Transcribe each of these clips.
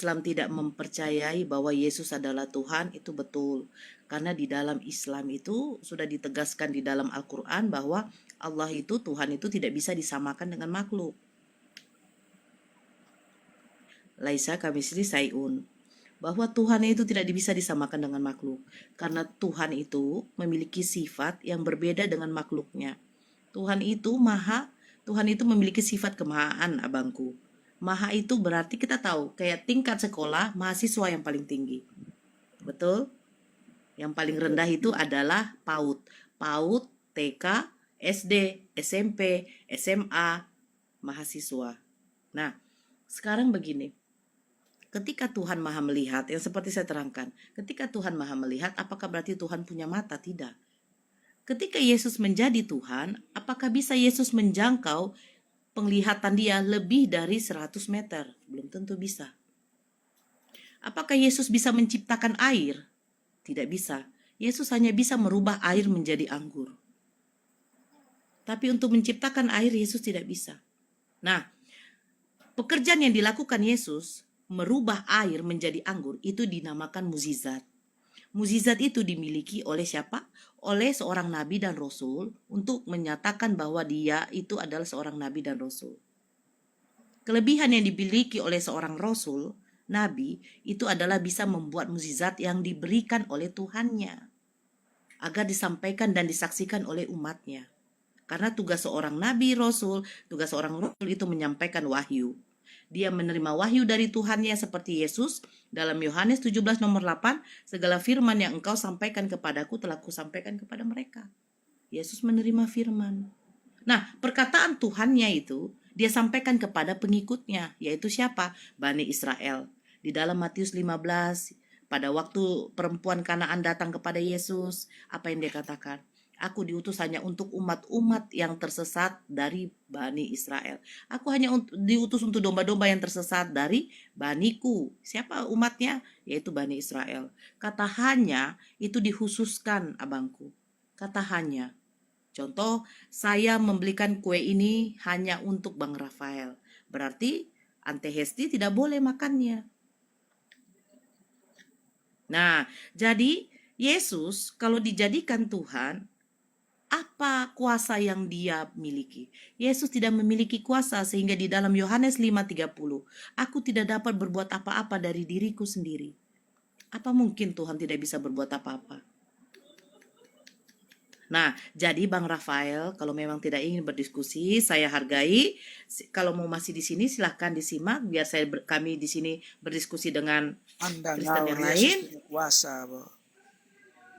Islam tidak mempercayai bahwa Yesus adalah Tuhan, itu betul. Karena di dalam Islam itu sudah ditegaskan di dalam Al-Quran bahwa Allah itu, Tuhan itu tidak bisa disamakan dengan makhluk. Laisa kamitslihi syai'un. Bahwa Tuhan itu tidak bisa disamakan dengan makhluk. Karena Tuhan itu memiliki sifat yang berbeda dengan makhluknya. Tuhan itu memiliki sifat kemahaan, abangku. Maha itu berarti kita tahu, kayak tingkat sekolah mahasiswa yang paling tinggi. Betul? Yang paling rendah itu adalah PAUD. PAUD, TK, SD, SMP, SMA, mahasiswa. Nah, sekarang begini. Ketika Tuhan Maha Melihat, yang seperti saya terangkan, ketika Tuhan Maha Melihat, apakah berarti Tuhan punya mata? Tidak. Ketika Yesus menjadi Tuhan, apakah bisa Yesus menjangkau penglihatan dia lebih dari 100 meter? Belum tentu bisa. Apakah Yesus bisa menciptakan air? Tidak bisa. Yesus hanya bisa merubah air menjadi anggur. Tapi untuk menciptakan air, Yesus tidak bisa. Nah, pekerjaan yang dilakukan Yesus, merubah air menjadi anggur, itu dinamakan mukjizat. Mukjizat itu dimiliki oleh siapa? Oleh seorang nabi dan rasul untuk menyatakan bahwa dia itu adalah seorang nabi dan rasul. Kelebihan yang dimiliki oleh seorang rasul, nabi, itu adalah bisa membuat mukjizat yang diberikan oleh Tuhannya agar disampaikan dan disaksikan oleh umatnya. Karena tugas seorang nabi, rasul, tugas seorang rasul itu menyampaikan wahyu. Dia menerima wahyu dari Tuhannya seperti Yesus dalam Yohanes 17 nomor 8, segala firman yang engkau sampaikan kepadaku telah kusampaikan kepada mereka. Yesus menerima firman. Nah, perkataan Tuhannya itu dia sampaikan kepada pengikutnya, yaitu siapa? Bani Israel. Di dalam Matius 15, pada waktu perempuan Kanaan datang kepada Yesus, apa yang dia katakan? Aku diutus hanya untuk umat-umat yang tersesat dari Bani Israel. Aku hanya diutus untuk domba-domba yang tersesat dari Baniku. Siapa umatnya? Yaitu Bani Israel. Kata hanya itu dikhususkan, abangku. Kata hanya. Contoh, saya membelikan kue ini hanya untuk Bang Rafael. Berarti Ante Hesti tidak boleh makannya. Nah, jadi Yesus kalau dijadikan Tuhan, apa kuasa yang dia miliki? Yesus tidak memiliki kuasa sehingga di dalam Yohanes 5:30, aku tidak dapat berbuat apa-apa dari diriku sendiri. Apa mungkin Tuhan tidak bisa berbuat apa-apa? Nah, jadi Bang Rafael, kalau memang tidak ingin berdiskusi, saya hargai. Kalau mau masih di sini, silahkan disimak, biar kami di sini berdiskusi dengan Anda Kristen ngawur yang Yesus lain. punya kuasa, Bo.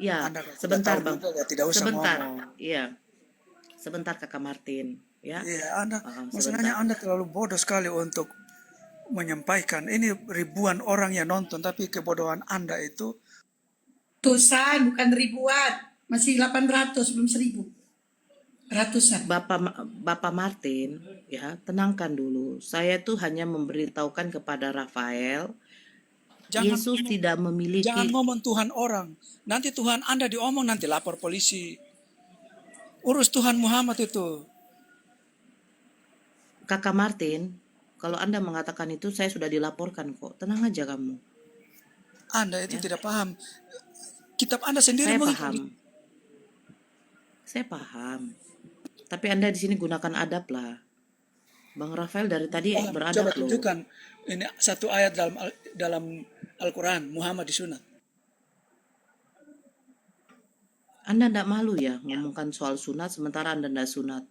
Ya, Anda kalau tidak sebentar tahu Bang, juga ya tidak usah sebentar. ngomong. Iya, sebentar Kakak Martin. Ya, Iya, Anda, maksudnya sebentar. Anda terlalu bodoh sekali untuk menyampaikan. Ini ribuan orang yang nonton, tapi kebodohan Anda itu Ratusan, bukan ribuan. Masih 800, belum 1000. Ratusan. Bapak Martin, ya, tenangkan dulu. Saya tuh hanya memberitahukan kepada Rafael, Yesus tidak jangan memiliki. ngomong Tuhan orang. Nanti Tuhan Anda diomong, nanti lapor polisi. Urus Tuhan Muhammad itu. Kakak Martin, kalau Anda mengatakan itu saya sudah dilaporkan kok. Tenang aja kamu. Anda itu Ya. tidak paham. Kitab Anda sendiri Saya mengikuti. paham. Saya paham. Tapi Anda di sini gunakan adab lah. Bang Rafael dari tadi Coba beradab loh. tunjukkan ini satu ayat dalam Al-Quran, Muhammad disunat. Anda tidak malu ya ngomongkan soal sunat sementara Anda tidak sunat.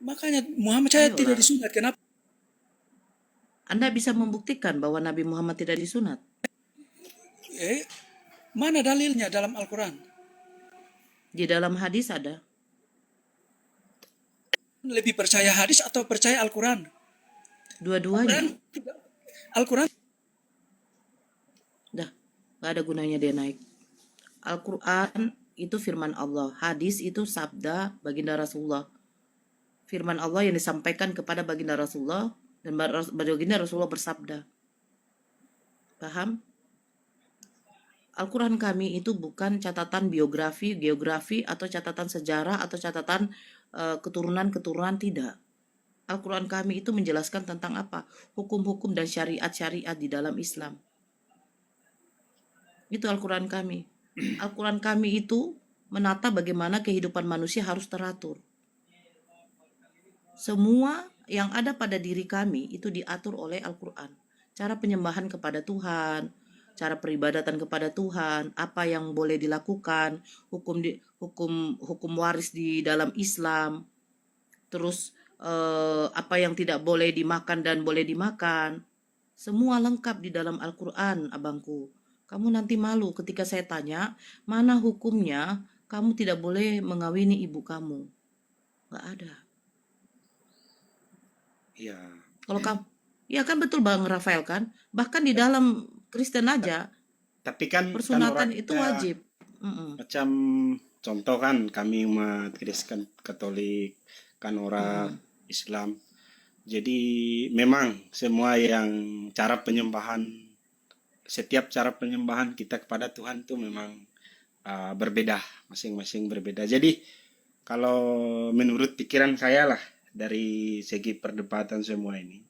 Makanya Muhammad saya tidak Ayolah. disunat. Kenapa? Anda bisa membuktikan bahwa Nabi Muhammad tidak disunat. Mana dalilnya dalam Al-Quran? Di dalam hadis ada. Lebih percaya hadis atau percaya Al-Quran? Dua-duanya. Al-Quran Dah, gak ada gunanya dia naik. Al-Quran itu firman Allah. Hadis itu sabda baginda Rasulullah. Firman Allah yang disampaikan kepada baginda Rasulullah dan baginda Rasulullah bersabda. Paham? Al-Quran kami itu bukan catatan biografi, geografi, atau catatan sejarah, atau catatan keturunan-keturunan, tidak. Al-Quran kami itu menjelaskan tentang apa? Hukum-hukum dan syariat-syariat di dalam Islam. Itu Al-Quran kami. Al-Quran kami itu menata bagaimana kehidupan manusia harus teratur. Semua yang ada pada diri kami itu diatur oleh Al-Quran. Cara penyembahan kepada Tuhan, cara peribadatan kepada Tuhan, apa yang boleh dilakukan, hukum waris di dalam Islam, terus apa yang tidak boleh dimakan dan boleh dimakan. Semua lengkap di dalam Al-Quran, abangku. Kamu nanti malu ketika saya tanya, mana hukumnya kamu tidak boleh mengawini ibu kamu? Gak ada. Ya, Kalau kamu, ya kan betul Bang Rafael kan? Bahkan di dalam Kristen aja, tapi kan persunatan orang itu kita wajib. Mm-mm. macam contoh kan kami umat Kristen Katolik kan orang Islam. Jadi memang semua yang setiap cara penyembahan kita kepada Tuhan itu memang berbeda, masing-masing berbeda. Jadi kalau menurut pikiran saya lah dari segi perdebatan semua ini,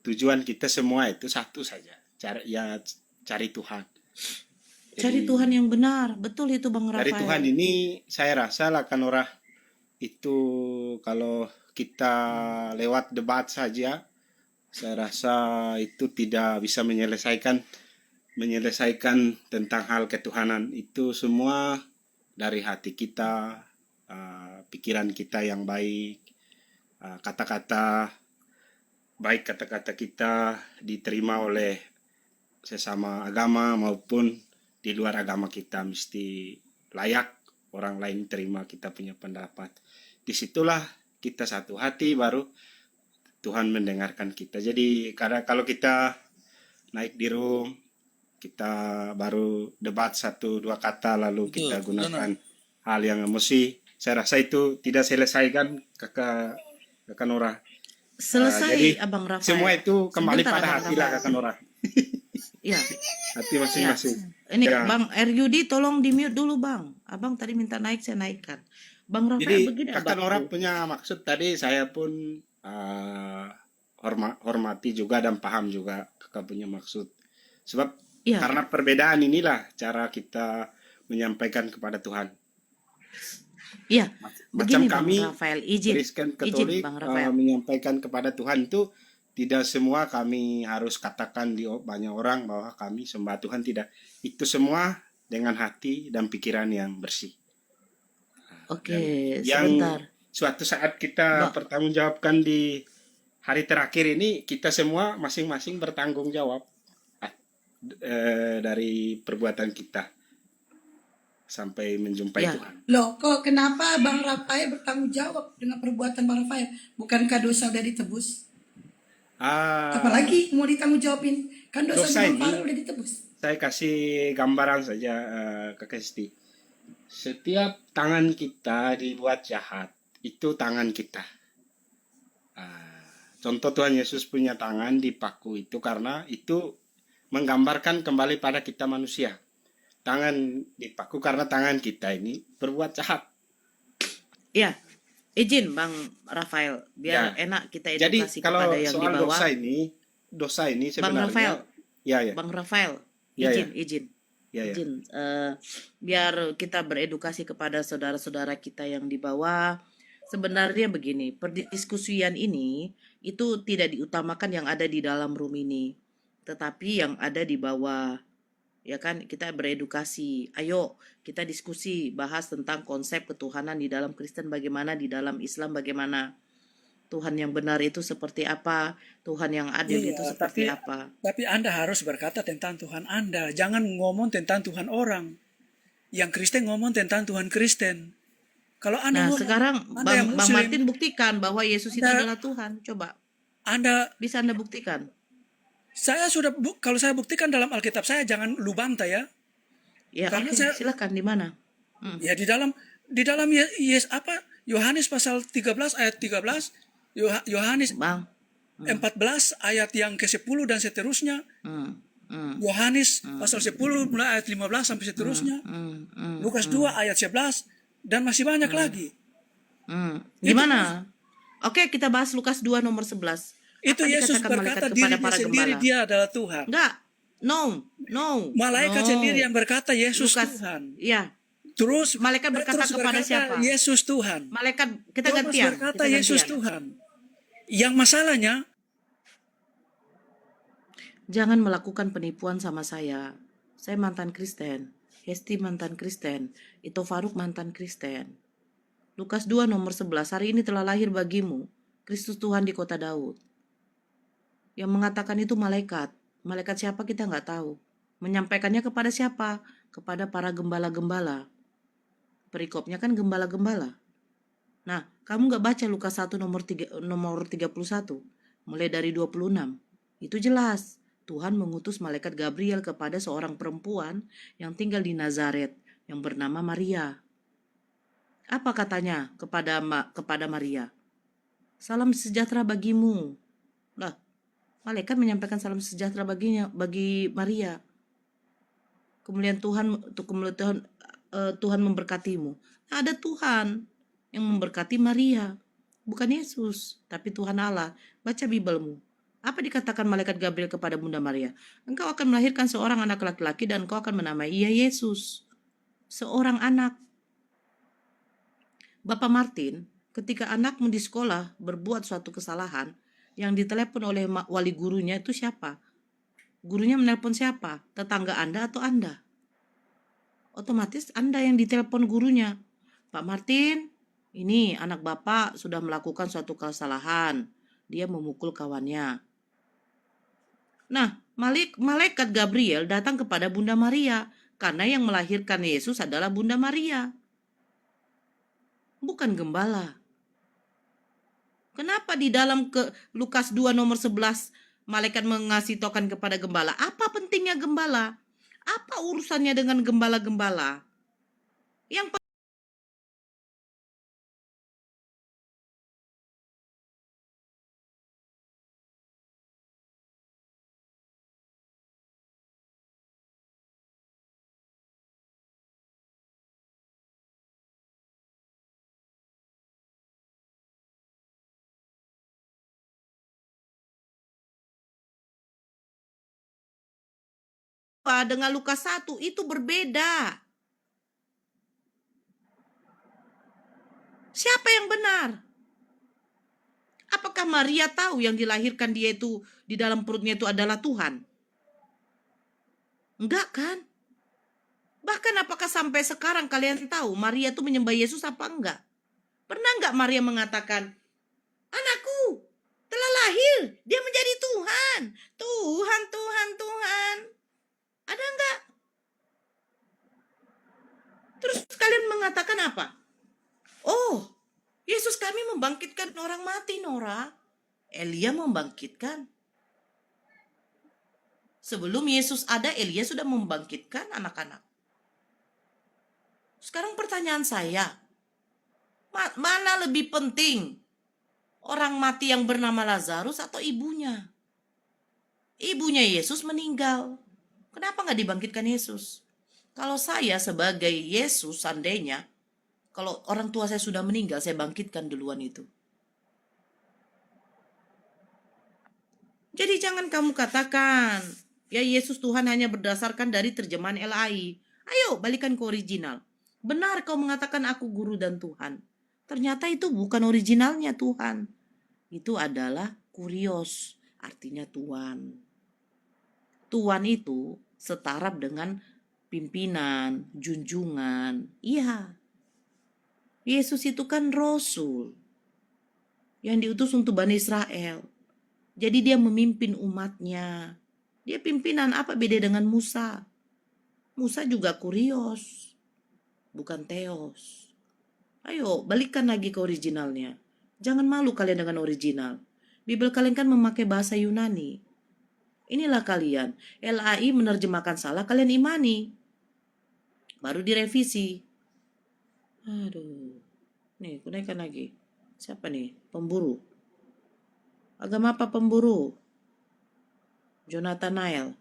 tujuan kita semua itu satu saja, cari Tuhan. Cari Jadi Tuhan yang benar, betul itu Bang dari Tuhan Rafael. ini saya rasa lah kan orang itu kalau kita lewat debat saja, saya rasa itu tidak bisa menyelesaikan tentang hal ketuhanan. Itu semua dari hati kita, pikiran kita yang baik, kata-kata kita diterima oleh sesama agama maupun di luar agama kita, mesti layak orang lain terima kita punya pendapat. Disitulah kita satu hati, baru Tuhan mendengarkan kita. Jadi karena kalau kita naik di room, kita baru debat 1-2 kata lalu kita gunakan hal yang emosi, saya rasa itu tidak selesai kan kakak Nora. Selesai Jadi Abang Rafael. semua itu kembali Sebentar, pada Abang hati lah Rafael. kakak Nora. Ya, Hati masing-masing. ini Ya. Bang Eryudi tolong di mute dulu Bang. Abang tadi minta naik, saya naikkan. Bang Rafael Jadi begini kakak Nora abangku. punya maksud tadi saya pun hormati juga dan paham juga kakak punya maksud. Sebab Iya, karena perbedaan inilah cara kita menyampaikan kepada Tuhan. iya. Macam Begini Bang kami Rafael, izin Kristen Katolik Bang Rafael. menyampaikan kepada Tuhan itu tidak semua kami harus katakan di banyak orang bahwa kami sembah Tuhan, tidak. Itu semua dengan hati dan pikiran yang bersih. Oke, Yang sebentar. suatu saat kita pertanggungjawabkan di hari terakhir ini, kita semua masing-masing bertanggung jawab dari perbuatan kita sampai menjumpai Ya. Tuhan. Loh, kok kenapa Bang Rafael bertanggung jawab dengan perbuatan Bang Rafael? Bukankah dosa udah ditebus? Apalagi mau ditanggung jawabin? Kan dosa Dosa Bang ini Rafael udah ditebus. saya kasih gambaran saja ke Kesti. Setiap tangan kita dibuat jahat, itu tangan kita. Contoh Tuhan Yesus punya tangan dipaku itu karena itu menggambarkan kembali pada kita manusia. Tangan dipaku karena tangan kita ini berbuat jahat. Ya, izin Bang Rafael, biar enak kita Jadi edukasi kalau kepada yang di soal bawah. dosa ini Bang Rafael, sebenarnya Bang Rafael, Ya, izin. ya. Izin, biar kita beredukasi kepada saudara-saudara kita yang di bawah. Sebenarnya begini, perdiskusian ini itu tidak diutamakan yang ada di dalam room ini, tetapi yang ada di bawah. Ya kan, kita beredukasi. Ayo kita diskusi, bahas tentang konsep ketuhanan di dalam Kristen bagaimana, di dalam Islam bagaimana. Tuhan yang benar itu seperti apa, Tuhan yang adil itu seperti apa. Tapi Anda harus berkata tentang Tuhan Anda. Jangan ngomong tentang Tuhan orang. Yang Kristen ngomong tentang Tuhan Kristen. Kalau Anda Nah, ngomong, sekarang Anda yang Bang Muslim, Martin buktikan bahwa Yesus itu adalah Tuhan. Coba, Anda, bisa Anda buktikan? saya sudah kalau saya buktikan dalam Alkitab saya, jangan lu bantah ya. Ya, Karena oke, silakan di mana? Ya di dalam Yohanes pasal 13 ayat 13, Yohanes Bang. 14 ayat yang ke-10 dan seterusnya. Yohanes pasal 10 mulai ayat 15 sampai seterusnya. Lukas 2 ayat 11 dan masih banyak lagi. Gimana? Oke, kita bahas Lukas 2 nomor 11. Itu Apa Yesus dikatakan malaikat berkata kepada dirinya para sendiri gembala? dia adalah Tuhan. Enggak. No, no, Malaikat no. sendiri yang berkata Yesus Lukas, Tuhan. ya. Terus Malaikat berkata Petrus kepada berkata siapa? Yesus Tuhan. Malaikat, kita Thomas gantian. berkata Kita Yesus gantian. Tuhan. Yang masalahnya, Jangan melakukan penipuan sama saya. Saya mantan Kristen. Hesti mantan Kristen. Ito Faruk mantan Kristen. Lukas 2 nomor 11. Hari ini telah lahir bagimu Kristus Tuhan di kota Daud. Yang mengatakan itu malaikat. Malaikat siapa kita nggak tahu. Menyampaikannya kepada siapa? Kepada para gembala-gembala. Perikopnya kan gembala-gembala. Nah, kamu nggak baca Lukas 1 nomor 31. Mulai dari 26. Itu jelas. Tuhan mengutus malaikat Gabriel kepada seorang perempuan yang tinggal di Nazaret yang bernama Maria. Apa katanya kepada Maria? Salam sejahtera bagimu. Lah, malaikat menyampaikan salam sejahtera bagi Maria. Kemuliaan Tuhan memberkatimu. Nah, ada Tuhan yang memberkati Maria, bukan Yesus, tapi Tuhan Allah. Baca Bibelmu. Apa dikatakan malaikat Gabriel kepada Bunda Maria? Engkau akan melahirkan seorang anak laki-laki dan engkau akan menamai ia Yesus. Seorang anak. Bapak Martin, ketika anakmu di sekolah berbuat suatu kesalahan, yang ditelepon oleh wali gurunya itu siapa? Gurunya menelpon siapa? Tetangga Anda atau Anda? Otomatis Anda yang ditelepon gurunya. Pak Martin, ini anak Bapak sudah melakukan suatu kesalahan. Dia memukul kawannya. Nah, malaikat Gabriel datang kepada Bunda Maria karena yang melahirkan Yesus adalah Bunda Maria. Bukan gembala. Kenapa di dalam Lukas 2 nomor 11 malaikat mengasih token kepada gembala? Apa pentingnya gembala? Apa urusannya dengan gembala-gembala? Yang dengan Lukas 1 itu berbeda. Siapa yang benar? Apakah Maria tahu yang dilahirkan dia itu di dalam perutnya itu adalah Tuhan? Enggak kan? Bahkan apakah sampai sekarang kalian tahu Maria itu menyembah Yesus apa enggak? Pernah enggak Maria mengatakan, anakku telah lahir, dia menjadi Tuhan. Tuhan, Tuhan, Tuhan. Ada enggak? Terus kalian mengatakan apa? Oh, Yesus kami membangkitkan orang mati, Nora. Elia membangkitkan. Sebelum Yesus ada, Elia sudah membangkitkan anak-anak. Sekarang pertanyaan saya, mana lebih penting? Orang mati yang bernama Lazarus atau ibunya? Ibunya Yesus meninggal. Kenapa nggak dibangkitkan Yesus? Kalau saya sebagai Yesus seandainya, kalau orang tua saya sudah meninggal, saya bangkitkan duluan itu. Jadi jangan kamu katakan, ya Yesus Tuhan hanya berdasarkan dari terjemahan LAI. Ayo balikan ke original. Benar kau mengatakan aku guru dan Tuhan. Ternyata itu bukan originalnya Tuhan. Itu adalah kurios, artinya Tuhan. Tuhan itu setara dengan pimpinan, junjungan. Iya. Yesus itu kan Rasul yang diutus untuk Bani Israel. Jadi dia memimpin umatnya. Dia pimpinan, apa beda dengan Musa? Musa juga kurios, bukan teos. Ayo, balikan lagi ke originalnya. Jangan malu kalian dengan original. Bibel kalian kan memakai bahasa Yunani. Inilah kalian. LAI menerjemahkan salah, kalian imani. Baru direvisi. Aduh. Nih, kunaikkan lagi. Siapa nih? Pemburu. Agama apa pemburu? Jonathan Nile.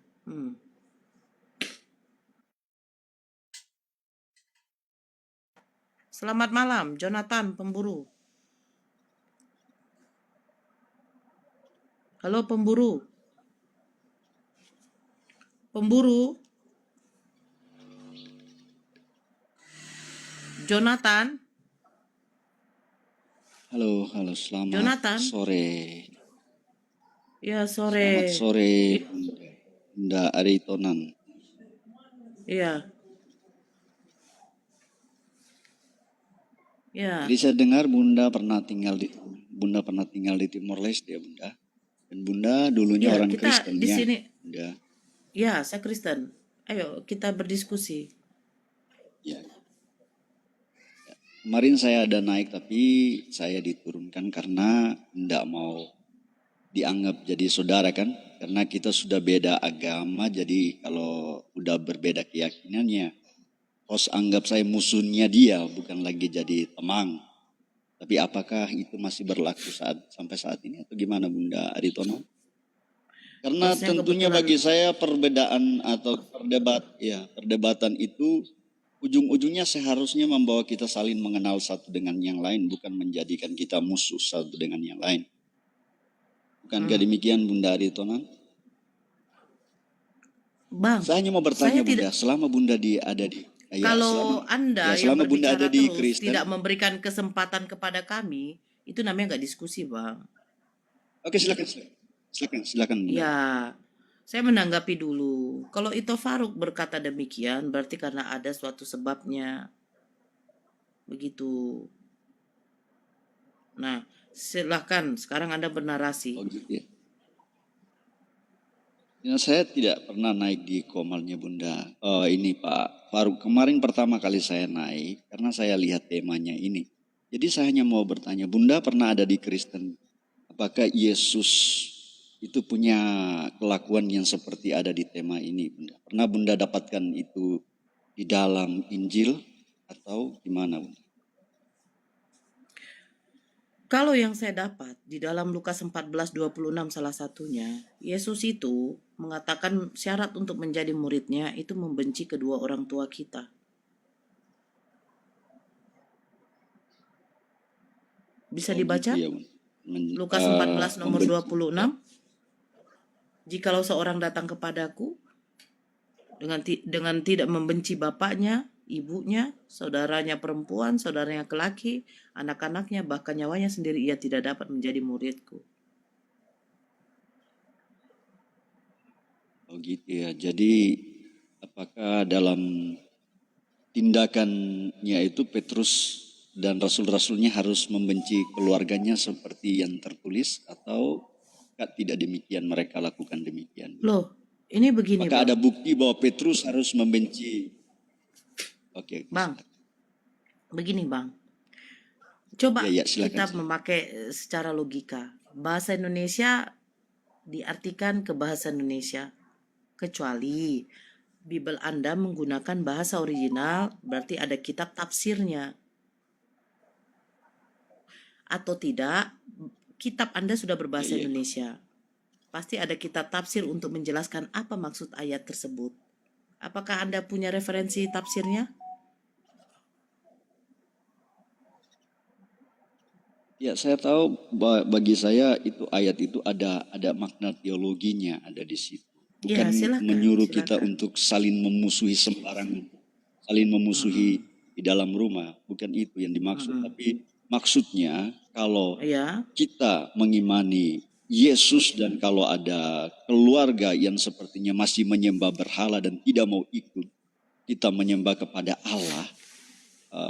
Selamat malam, Jonathan, pemburu. Halo pemburu. Pemburu. Jonathan. Halo, halo, selamat Jonathan. sore. Ya Selamat sore. sore, Bunda Aritonan. Iya. Ya. Jadi saya dengar Bunda pernah tinggal di Timor Leste ya Bunda. Dan Bunda dulunya Ya, orang kita Kristen di ya, sini. Bunda. Ya, saya Kristen. Ayo kita berdiskusi. Ya. Kemarin saya ada naik tapi saya diturunkan karena tidak mau dianggap jadi saudara kan. Karena kita sudah beda agama, jadi kalau udah berbeda keyakinannya, harus anggap saya musuhnya dia, bukan lagi jadi teman. Tapi apakah itu masih berlaku sampai saat ini atau gimana Bunda Aritono? Karena Bosnya tentunya kebetulan. bagi saya perbedaan atau perdebatan itu ujung-ujungnya seharusnya membawa kita saling mengenal satu dengan yang lain, bukan menjadikan kita musuh satu dengan yang lain. Bukankah demikian Bunda Aritono? Bang, Saya hanya mau saya bertanya tidak. Bunda, selama Bunda ada di Kalau Anda yang selama Bunda berbicara ada di terus Kristen. tidak memberikan kesempatan kepada kami, itu namanya nggak diskusi, Bang. Oke, silakan Bunda. Ya, saya menanggapi dulu. Kalau Ito Faruk berkata demikian, berarti karena ada suatu sebabnya. Begitu. Nah, silahkan sekarang Anda bernarasi. Oh gitu ya. Ya, saya tidak pernah naik di komalnya Bunda. Oh ini Pak Faruk, kemarin pertama kali saya naik karena saya lihat temanya ini. Jadi saya hanya mau bertanya, Bunda pernah ada di Kristen? Apakah Yesus itu punya kelakuan yang seperti ada di tema ini Bunda? Pernah Bunda dapatkan itu di dalam Injil atau gimana Bunda? Kalau yang saya dapat di dalam Lukas 14:26 salah satunya, Yesus itu mengatakan syarat untuk menjadi muridnya itu membenci kedua orang tua kita. Bisa dibaca? Gitu ya, Lukas 14 nomor membenci. 26. Jikalau seorang datang kepadaku dengan tidak membenci bapaknya, ibunya, saudaranya perempuan, saudaranya laki-laki, anak-anaknya, bahkan nyawanya sendiri, ia tidak dapat menjadi muridku. Oh gitu ya. Jadi apakah dalam tindakannya itu Petrus dan rasul-rasulnya harus membenci keluarganya seperti yang tertulis atau tidak demikian mereka lakukan demikian? Loh, ini begini, Apakah Bang. ada bukti bahwa Petrus harus membenci? Oke, Bang, begini, Bang. Coba Ya, silakan, kita silakan. memakai secara logika. Bahasa Indonesia diartikan ke bahasa Indonesia. Kecuali Bible Anda menggunakan bahasa original, berarti ada kitab tafsirnya. Atau tidak, kitab Anda sudah berbahasa Iya. Indonesia. Pasti ada kitab tafsir untuk menjelaskan apa maksud ayat tersebut. Apakah Anda punya referensi tafsirnya? Ya, saya tahu bagi saya itu ayat itu ada makna teologinya ada di situ. Bukan menyuruh kita untuk saling memusuhi sembarangan, saling memusuhi di dalam rumah, bukan itu yang dimaksud. Tapi maksudnya kalau kita mengimani Yesus dan kalau ada keluarga yang sepertinya masih menyembah berhala dan tidak mau ikut kita menyembah kepada Allah.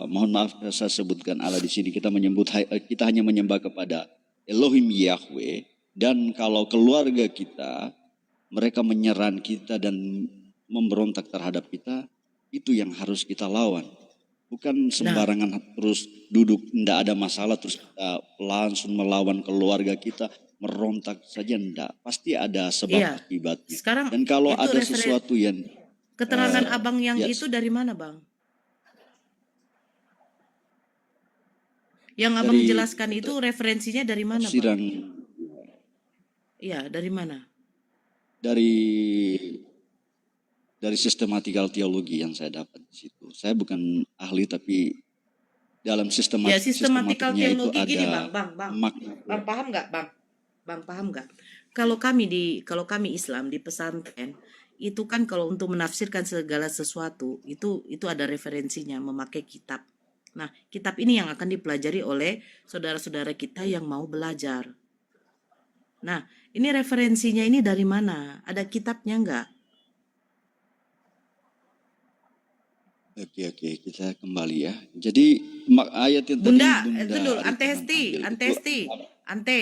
Mohon maaf saya sebutkan Allah di sini, kita hanya menyembah kepada Elohim Yahweh, dan kalau keluarga kita mereka menyerang kita dan memberontak terhadap kita, itu yang harus kita lawan. Bukan sembarangan terus duduk tidak ada masalah terus kita langsung melawan keluarga kita, merontak saja enggak. Pasti ada sebab akibatnya. Sekarang dan kalau ada sesuatu yang keterangan abang yang itu dari mana, Bang? Yang abang jelaskan itu referensinya dari mana, Bang? Iya, dari mana? Dari sistematikal teologi yang saya dapat di situ. Saya bukan ahli tapi dalam sistematikal teologi itu gini, ada Bang. Bang paham nggak, Bang? Bang paham nggak? kalau kami Islam di pesantren itu kan kalau untuk menafsirkan segala sesuatu itu ada referensinya memakai kitab. Nah, kitab ini yang akan dipelajari oleh saudara-saudara kita yang mau belajar. Nah, ini referensinya ini dari mana? Ada kitabnya enggak? Oke, kita kembali ya. Jadi ayat yang tadi Bunda, Bunda itu dulu, Ante Aritonang Hesti, ambil Ante itu Hesti, Ante,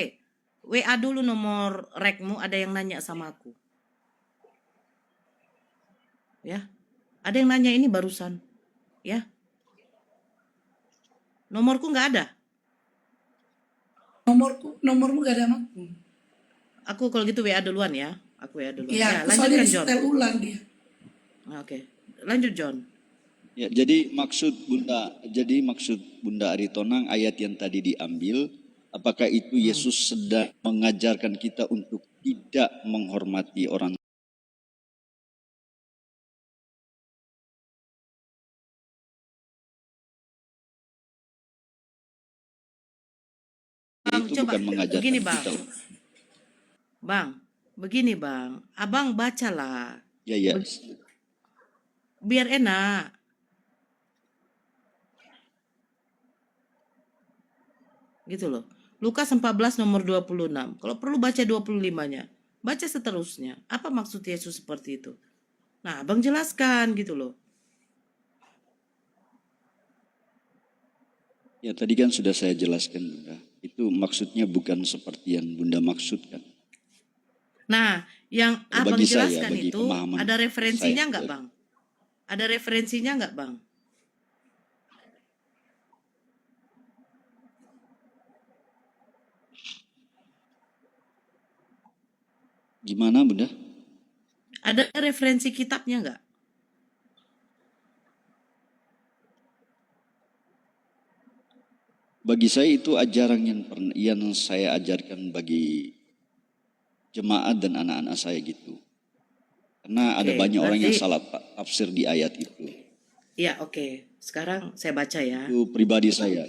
WA dulu nomor rekmu, ada yang nanya sama aku. Ya, ada yang nanya ini barusan. Ya, nomorku nggak ada. Nomormu gak ada makmu. Aku kalau gitu WA duluan ya. Aku WA duluan. Iya, Ya, aku soalnya lanjutkan John. setel ulang dia. Oke, lanjut John. ya, jadi maksud Bunda Aritonang ayat yang tadi diambil, apakah itu Yesus sedang mengajarkan kita untuk tidak menghormati orang Bang, itu coba bukan mengajarkan begini Bang. kita. Bang, begini Bang. Abang bacalah. Ya. Biar enak. Gitu loh. Lukas 14 nomor 26. Kalau perlu baca 25-nya. Baca seterusnya. Apa maksud Yesus seperti itu? Nah, Abang jelaskan gitu loh. Ya, tadi kan sudah saya jelaskan Bunda. Itu maksudnya bukan seperti yang Bunda maksudkan. Nah, yang Kalau Abang bagi saya, jelaskan bagi itu pemahaman ada referensinya saya, nggak Bang? Ada referensinya nggak Bang? Gimana Bunda? Ada referensi kitabnya nggak? Bagi saya itu ajaran yang saya ajarkan bagi jemaat dan anak-anak saya gitu. Karena ada Oke, banyak orang yang berarti salah tafsir di ayat itu. ya oke. Sekarang saya baca ya. Itu pribadi saya.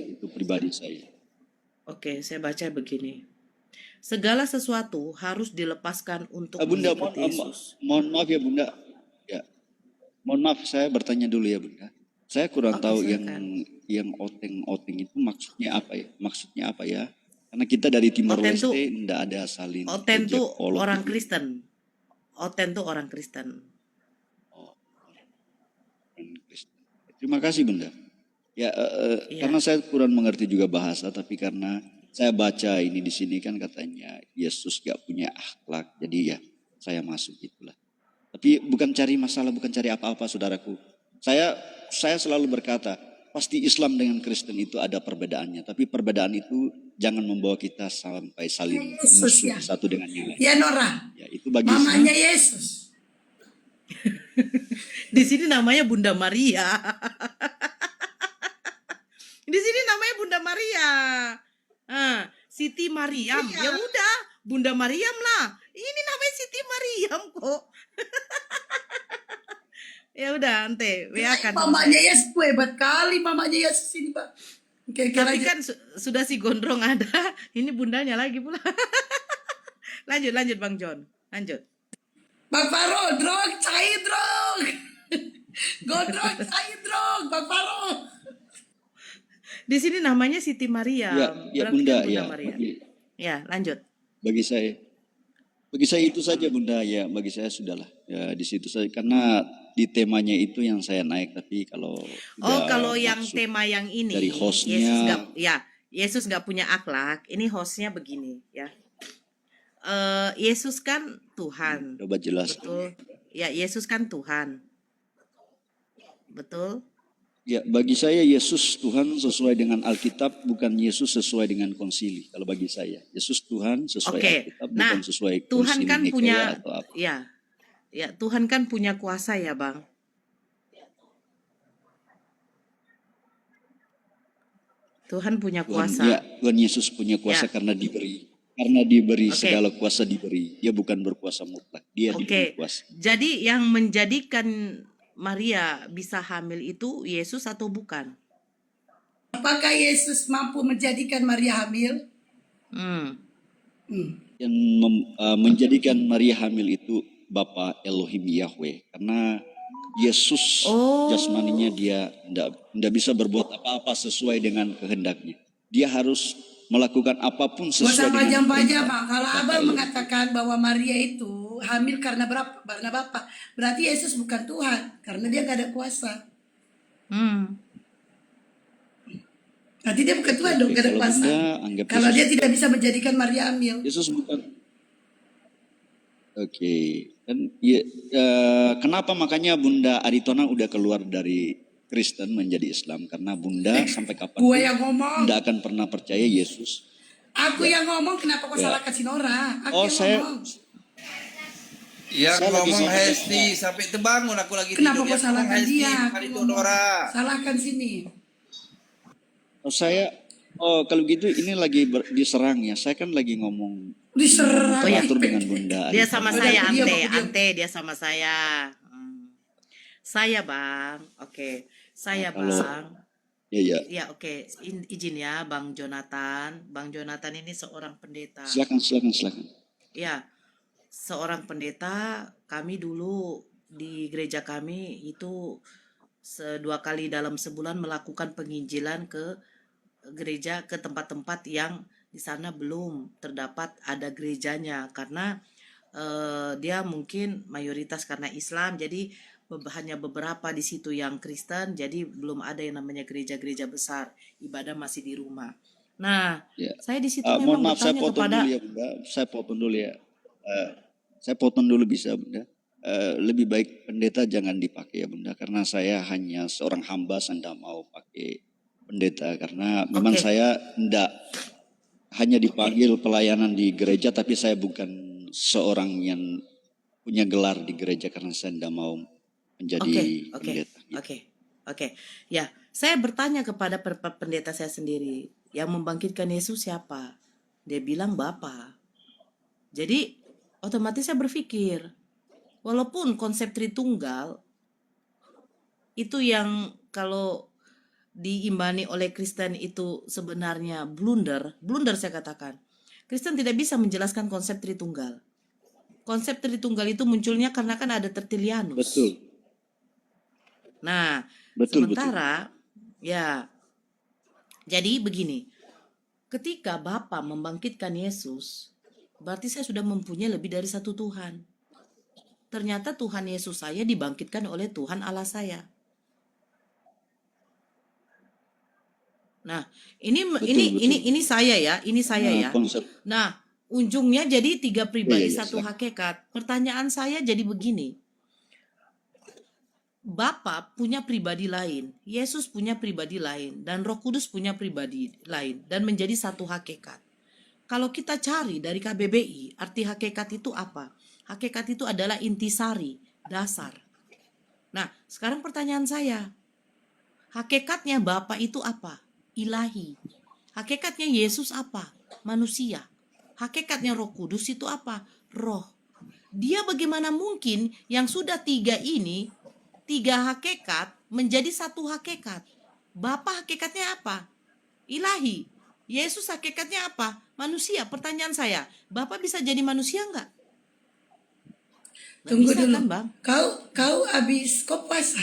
Oke, saya baca begini. Segala sesuatu harus dilepaskan untuk Bunda, mengikuti Yesus. mohon maaf ya Bunda. Ya, mohon maaf saya bertanya dulu ya Bunda. Saya kurang Oke, tahu silakan. yang oteng-oteng itu maksudnya apa ya? Karena kita dari Timor Oten Leste tuh, tidak ada salin Oten ejek tuh olok orang gitu. Kristen. Oten tuh orang Kristen. Oh, orang Kristen. Terima kasih Bunda. Ya, karena Iya. saya kurang mengerti juga bahasa, tapi karena saya baca ini di sini kan katanya Yesus gak punya akhlak, jadi ya saya masuk gitulah. Tapi bukan cari masalah, bukan cari apa-apa saudaraku. Saya selalu berkata, pasti Islam dengan Kristen itu ada perbedaannya. Tapi perbedaan itu jangan membawa kita sampai saling Yesus musuh ya. satu dengan yang lain. Ya Nora, Ya, itu bagi mamanya Yesus. Di sini namanya Bunda Maria. Di sini namanya Bunda Maria. Siti Mariam. Iya. Ya udah, Bunda Mariam lah. Ini namanya Siti Mariam kok. Ya udah, Ante, WA kan. Mamanya Yesus, hebat kali mamanya Yesus ini Pak. Tapi kan sudah si gondrong ada. Ini bundanya lagi pula. Lanjut Bang John. Lanjut. Bang Faro, drog, cair drog. Gondrong, cair drog, Bang Faro. Di sini namanya Siti Mariam. ya Berarti Bunda, kan Bunda ya. Maria. Ya, lanjut. Bagi saya itu saja Bunda, ya bagi saya sudahlah. Ya di situ saja karena di temanya itu yang saya naik, tapi kalau Kalau yang tema yang ini dari hostnya, Yesus nggak punya akhlak. Ini hostnya begini ya. Yesus kan Tuhan. coba jelas. Betul. Ya, Yesus kan Tuhan. Betul. Ya, bagi saya Yesus Tuhan sesuai dengan Alkitab, bukan Yesus sesuai dengan konsili. Kalau bagi saya, Yesus Tuhan sesuai Alkitab, bukan sesuai Tuhan konsili kan Nikea punya, atau apa. ya Tuhan kan punya kuasa ya Bang. Tuhan punya kuasa. Tuhan Yesus punya kuasa karena diberi. Karena diberi segala kuasa diberi. Dia bukan berkuasa mutlak. Dia diberi kuasa. Jadi yang menjadikan Maria bisa hamil itu Yesus atau bukan? Apakah Yesus mampu menjadikan Maria hamil? yang menjadikan Maria hamil itu Bapa Elohim Yahweh, karena Yesus jasmaninya dia tidak bisa berbuat apa-apa sesuai dengan kehendaknya. Dia harus melakukan apapun Gak usah sesuai dengan pajang-pajang, perintah Bang. Kalau Bapa Abang Elohim. mengatakan bahwa Maria itu hamil karena Bapak, berarti Yesus bukan Tuhan, karena dia gak ada kuasa. Berarti dia bukan Tuhan dong, gak ada Kalau kuasa. Bunda anggap Kalau Yesus, dia tidak bisa menjadikan Maria hamil. Yesus bukan. Dan kenapa makanya Bunda Aritona udah keluar dari Kristen menjadi Islam? Karena Bunda sampai Gue kapanpun yang ngomong. Bunda akan pernah percaya Yesus. Aku yang ngomong, kenapa kau Ya. salahkan si Nora? Aku Oh, yang saya ngomong. Yang Saya lagi ngomong ngomong. Hesti sampai terbangun aku lagi Kenapa tidur. kau Yang ngomong salahkan Hesti dia? bukan Aku itu ngomong. Nora. Salahkan sini. Kalau gitu ini lagi diserang ya. Saya kan lagi ngomong Diserang. teratur dengan Bunda Dia Aritona. sama Udah, saya, aku diam, aku diam. Ante, dia sama saya. Saya, Bang. Oke. Saya, Kalau- Bang. Ya. Ya, oke. Izin ya, Bang Jonathan. Bang Jonathan ini seorang pendeta. Silakan. Ya, seorang pendeta. Kami dulu di gereja kami itu 2 kali dalam sebulan melakukan penginjilan ke gereja, ke tempat-tempat yang di sana belum terdapat ada gerejanya, karena dia mungkin mayoritas karena Islam, jadi hanya beberapa di situ yang Kristen, jadi belum ada yang namanya gereja-gereja besar, ibadah masih di rumah. Nah, Ya. saya di situ Mohon memang maaf, saya bertanya potong kepada dulu ya Bunda. Saya potong dulu bisa Bunda. Lebih baik pendeta jangan dipakai ya Bunda, karena saya hanya seorang hamba, saya tidak mau pakai pendeta, karena memang Oke. saya tidak hanya dipanggil pelayanan di gereja, tapi saya bukan seorang yang punya gelar di gereja, karena saya tidak mau menjadi pendeta. Oke. Ya, saya bertanya kepada pendeta saya sendiri, yang membangkitkan Yesus siapa? Dia bilang Bapa. Jadi otomatis saya berpikir, walaupun konsep Tritunggal itu yang kalau diimani oleh Kristen itu sebenarnya blunder saya katakan. Kristen tidak bisa menjelaskan konsep Tritunggal. Konsep Tritunggal itu munculnya karena kan ada Tertullianus. Betul. Nah, Betul. sementara ya, jadi begini, ketika Bapa membangkitkan Yesus, berarti saya sudah mempunyai lebih dari satu Tuhan. Ternyata Tuhan Yesus saya dibangkitkan oleh Tuhan Allah saya. Nah, ini saya ya. Konsep. Nah, ujungnya jadi 3 pribadi, Iya, satu silakan. hakikat. Pertanyaan saya jadi begini. Bapa punya pribadi lain, Yesus punya pribadi lain, dan Roh Kudus punya pribadi lain, dan menjadi satu hakikat. Kalau kita cari dari KBBI, arti hakikat itu apa? Hakikat itu adalah intisari, dasar. Nah, sekarang pertanyaan saya, hakikatnya Bapa itu apa? Ilahi. Hakikatnya Yesus apa? Manusia. Hakikatnya Roh Kudus itu apa? Roh. Dia bagaimana mungkin yang sudah 3 ini, 3 hakikat menjadi satu hakikat? Bapa hakikatnya apa? Ilahi. Yesus hakikatnya apa? Manusia. Pertanyaan saya, Bapa bisa jadi manusia enggak? Tunggu bisa, dulu. kan, Bang? Kau kau puasa.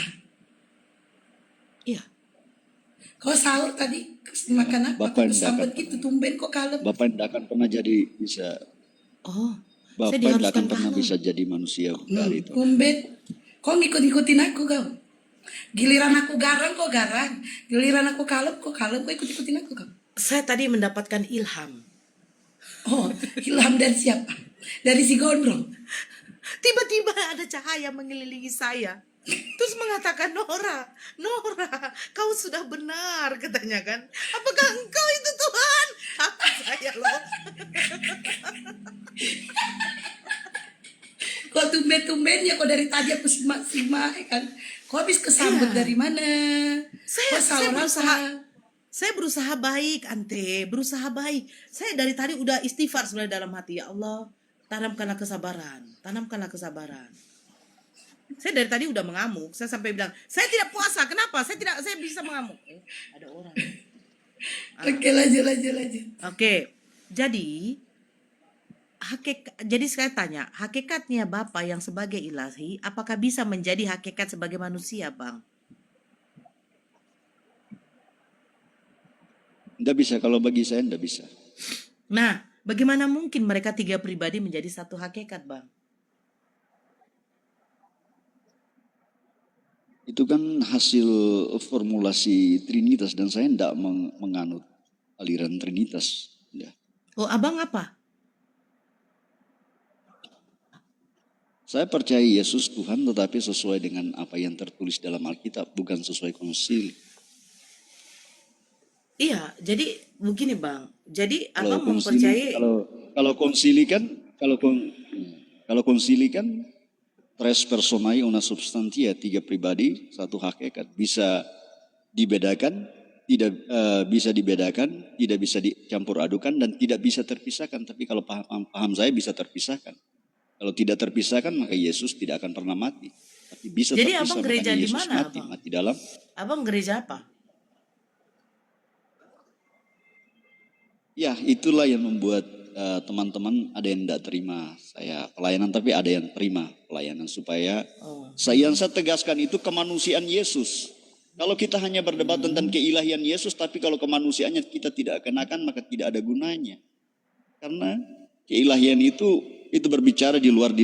Iya. Kau sahur tadi makan apa? Bapak Kau sambut tidak gitu, tumben kok kalem. Bapak tidak akan pernah jadi bisa. Oh, Bapak saya tidak diharuskan akan pernah kalem. bisa jadi manusia dari itu. Tumben. Kau ngikut-ngikutin aku kau. Giliran aku garang kau garang. Giliran aku kalem kau kalem. Kau ikut-ikutin aku kau. Saya tadi mendapatkan ilham. Oh, ilham dari siapa? Dari si gondrong. Tiba-tiba ada cahaya mengelilingi saya. Terus mengatakan, Nora, kau sudah benar, katanya kan. Apakah engkau itu Tuhan? Apa saya loh? Kok tumben-tumbennya kok dari tadi aku simak-simak ya kan. Kok habis kesambut Iya. dari mana? Kok sahur apa? Saya berusaha baik, Ante, berusaha baik. Saya dari tadi udah istighfar sebenarnya dalam hati, ya Allah, tanamkanlah kesabaran. Saya dari tadi udah mengamuk. Saya sampai bilang, saya tidak puasa. Kenapa? Saya bisa mengamuk. Ada orang. Oke, lanjut. Oke. Jadi jadi saya tanya, hakikatnya Bapa yang sebagai ilahi, apakah bisa menjadi hakikat sebagai manusia, Bang? Tidak bisa, kalau bagi saya tidak bisa. Nah, bagaimana mungkin mereka tiga pribadi menjadi satu hakikat, Bang? Itu kan hasil formulasi Trinitas dan saya tidak menganut aliran Trinitas. Ya. Oh, Abang apa? Saya percaya Yesus Tuhan tetapi sesuai dengan apa yang tertulis dalam Alkitab, bukan sesuai konsili. Iya, jadi begini Bang. Jadi Kalau Abang konsili, mempercayai kalau konsili kan tres personae una substantia, tiga pribadi satu hakikat, bisa dibedakan, bisa dibedakan, tidak bisa dicampur adukan dan tidak bisa terpisahkan. Tapi kalau paham saya bisa terpisahkan. Kalau tidak terpisahkan maka Yesus tidak akan pernah mati. Tapi bisa Jadi terpisah, Abang gereja makanya di Yesus mana, mati, Abang? mati dalam. Abang gereja apa? Ya, itulah yang membuat teman-teman ada yang tidak terima saya pelayanan, tapi ada yang terima pelayanan supaya saya tegaskan itu kemanusiaan Yesus. Kalau kita hanya berdebat tentang keilahian Yesus, tapi kalau kemanusiaannya kita tidak kenakan, maka tidak ada gunanya. Karena keilahian itu berbicara di luar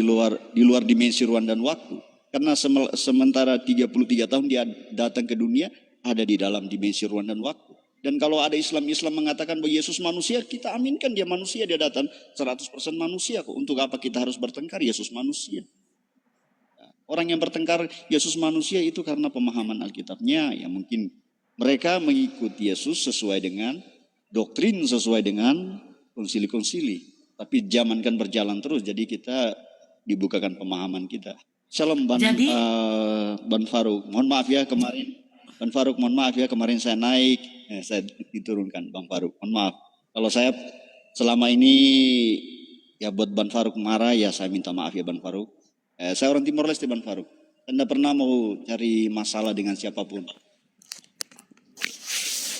dimensi ruang dan waktu. Karena sementara 33 tahun dia datang ke dunia, ada di dalam dimensi ruang dan waktu. Dan kalau ada Islam mengatakan bahwa Yesus manusia, kita aminkan dia manusia, dia datang 100% manusia kok. Untuk apa kita harus bertengkar? Yesus manusia. Orang yang bertengkar Yesus manusia itu karena pemahaman Alkitabnya, ya mungkin mereka mengikuti Yesus sesuai dengan doktrin, sesuai dengan konsili-konsili. Tapi zaman kan berjalan terus, jadi kita dibukakan pemahaman kita. Shalom Ban Faruk, mohon maaf ya kemarin. Ban Faruk, mohon maaf ya kemarin saya naik, saya diturunkan Bang Faruk. Mohon maaf. Kalau saya selama ini ya buat Ban Faruk marah, ya saya minta maaf ya Ban Faruk. Saya orang Timor Leste Ban Faruk. Anda pernah mau cari masalah dengan siapapun.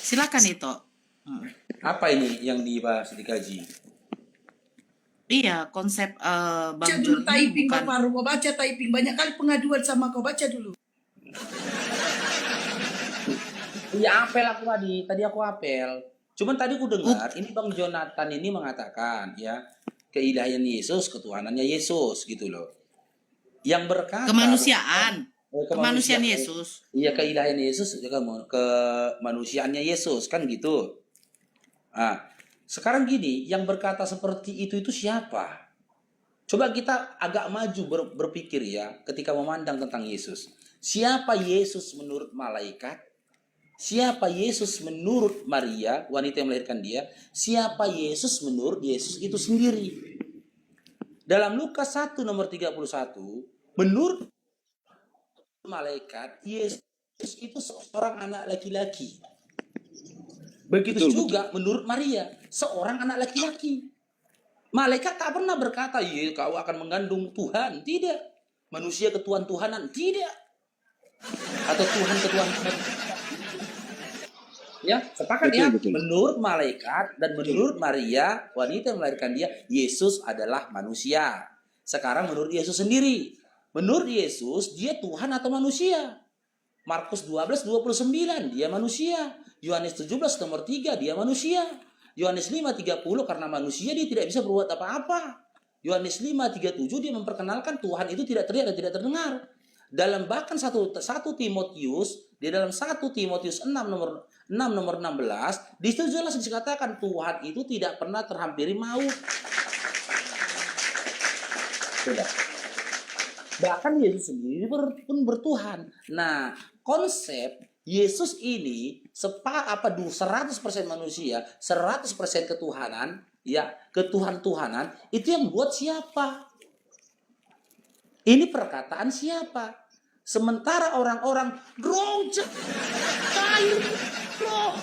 Silakan itu. Apa ini yang dibahas dikaji? Iya, konsep Bang Baca John dulu ini typing bukan. Bang Faru, kau baca typing. Banyak kali pengaduan sama kau, baca dulu. Iya apel aku tadi aku apel. Cuman tadi aku dengar ini Bang Jonathan ini mengatakan ya keilahian Yesus, ketuhanannya Yesus gitu loh. Yang berkata Kemanusiaan Yesus. Iya keilahian Yesus, kemanusiaannya Yesus kan gitu. Nah, sekarang gini, yang berkata seperti itu siapa? Coba kita agak maju berpikir ya ketika memandang tentang Yesus. Siapa Yesus menurut malaikat? Siapa Yesus menurut Maria, wanita yang melahirkan dia? Siapa Yesus menurut Yesus itu sendiri? Dalam Lukas 1 nomor 31, menurut malaikat, Yesus itu seorang anak laki-laki. Begitu juga menurut Maria, seorang anak laki-laki. Malaikat tak pernah berkata, "Iya, kau akan mengandung Tuhan." Tidak. Manusia ketuhan-tuhanan. Tidak. Atau Tuhan ketuhan-tuhanan. Ya, sepakat ya. Menurut malaikat dan menurut Maria, wanita yang melahirkan dia, Yesus adalah manusia. Sekarang menurut Yesus sendiri. Menurut Yesus, dia Tuhan atau manusia? Markus 12:29, dia manusia. Yohanes 17 nomor 3, dia manusia. Yohanes 5:30, karena manusia dia tidak bisa berbuat apa-apa. Yohanes 5:37, dia memperkenalkan Tuhan itu tidak terlihat dan tidak terdengar. Dalam bahkan 1 Timotius, di dalam 1 Timotius 6 nomor 16, di situ jelas dikatakan Tuhan itu tidak pernah terhampiri maut. Sudah. Bahkan Yesus sendiri pun bertuhan. Nah, konsep Yesus ini 100% manusia, 100% ketuhanan, ya, ketuhan-tuhanan, itu yang buat siapa? Ini perkataan siapa? Sementara orang-orang geronjak cair, loh.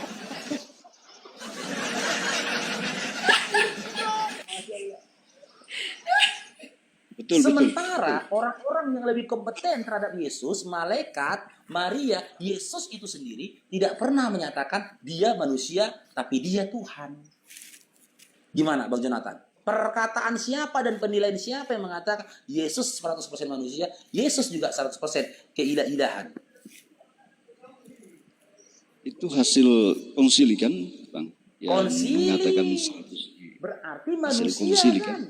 Sementara orang-orang yang lebih kompeten terhadap Yesus, malaikat, Maria, Yesus itu sendiri tidak pernah menyatakan dia manusia, tapi dia Tuhan. Gimana Bang Jonathan? perkataan siapa dan penilaian siapa yang mengatakan Yesus 100% manusia, Yesus juga 100% keilah-ilahan. Itu hasil konsili kan, Bang? Yang mengatakan Konsili. Berarti hasil manusia konsili kan?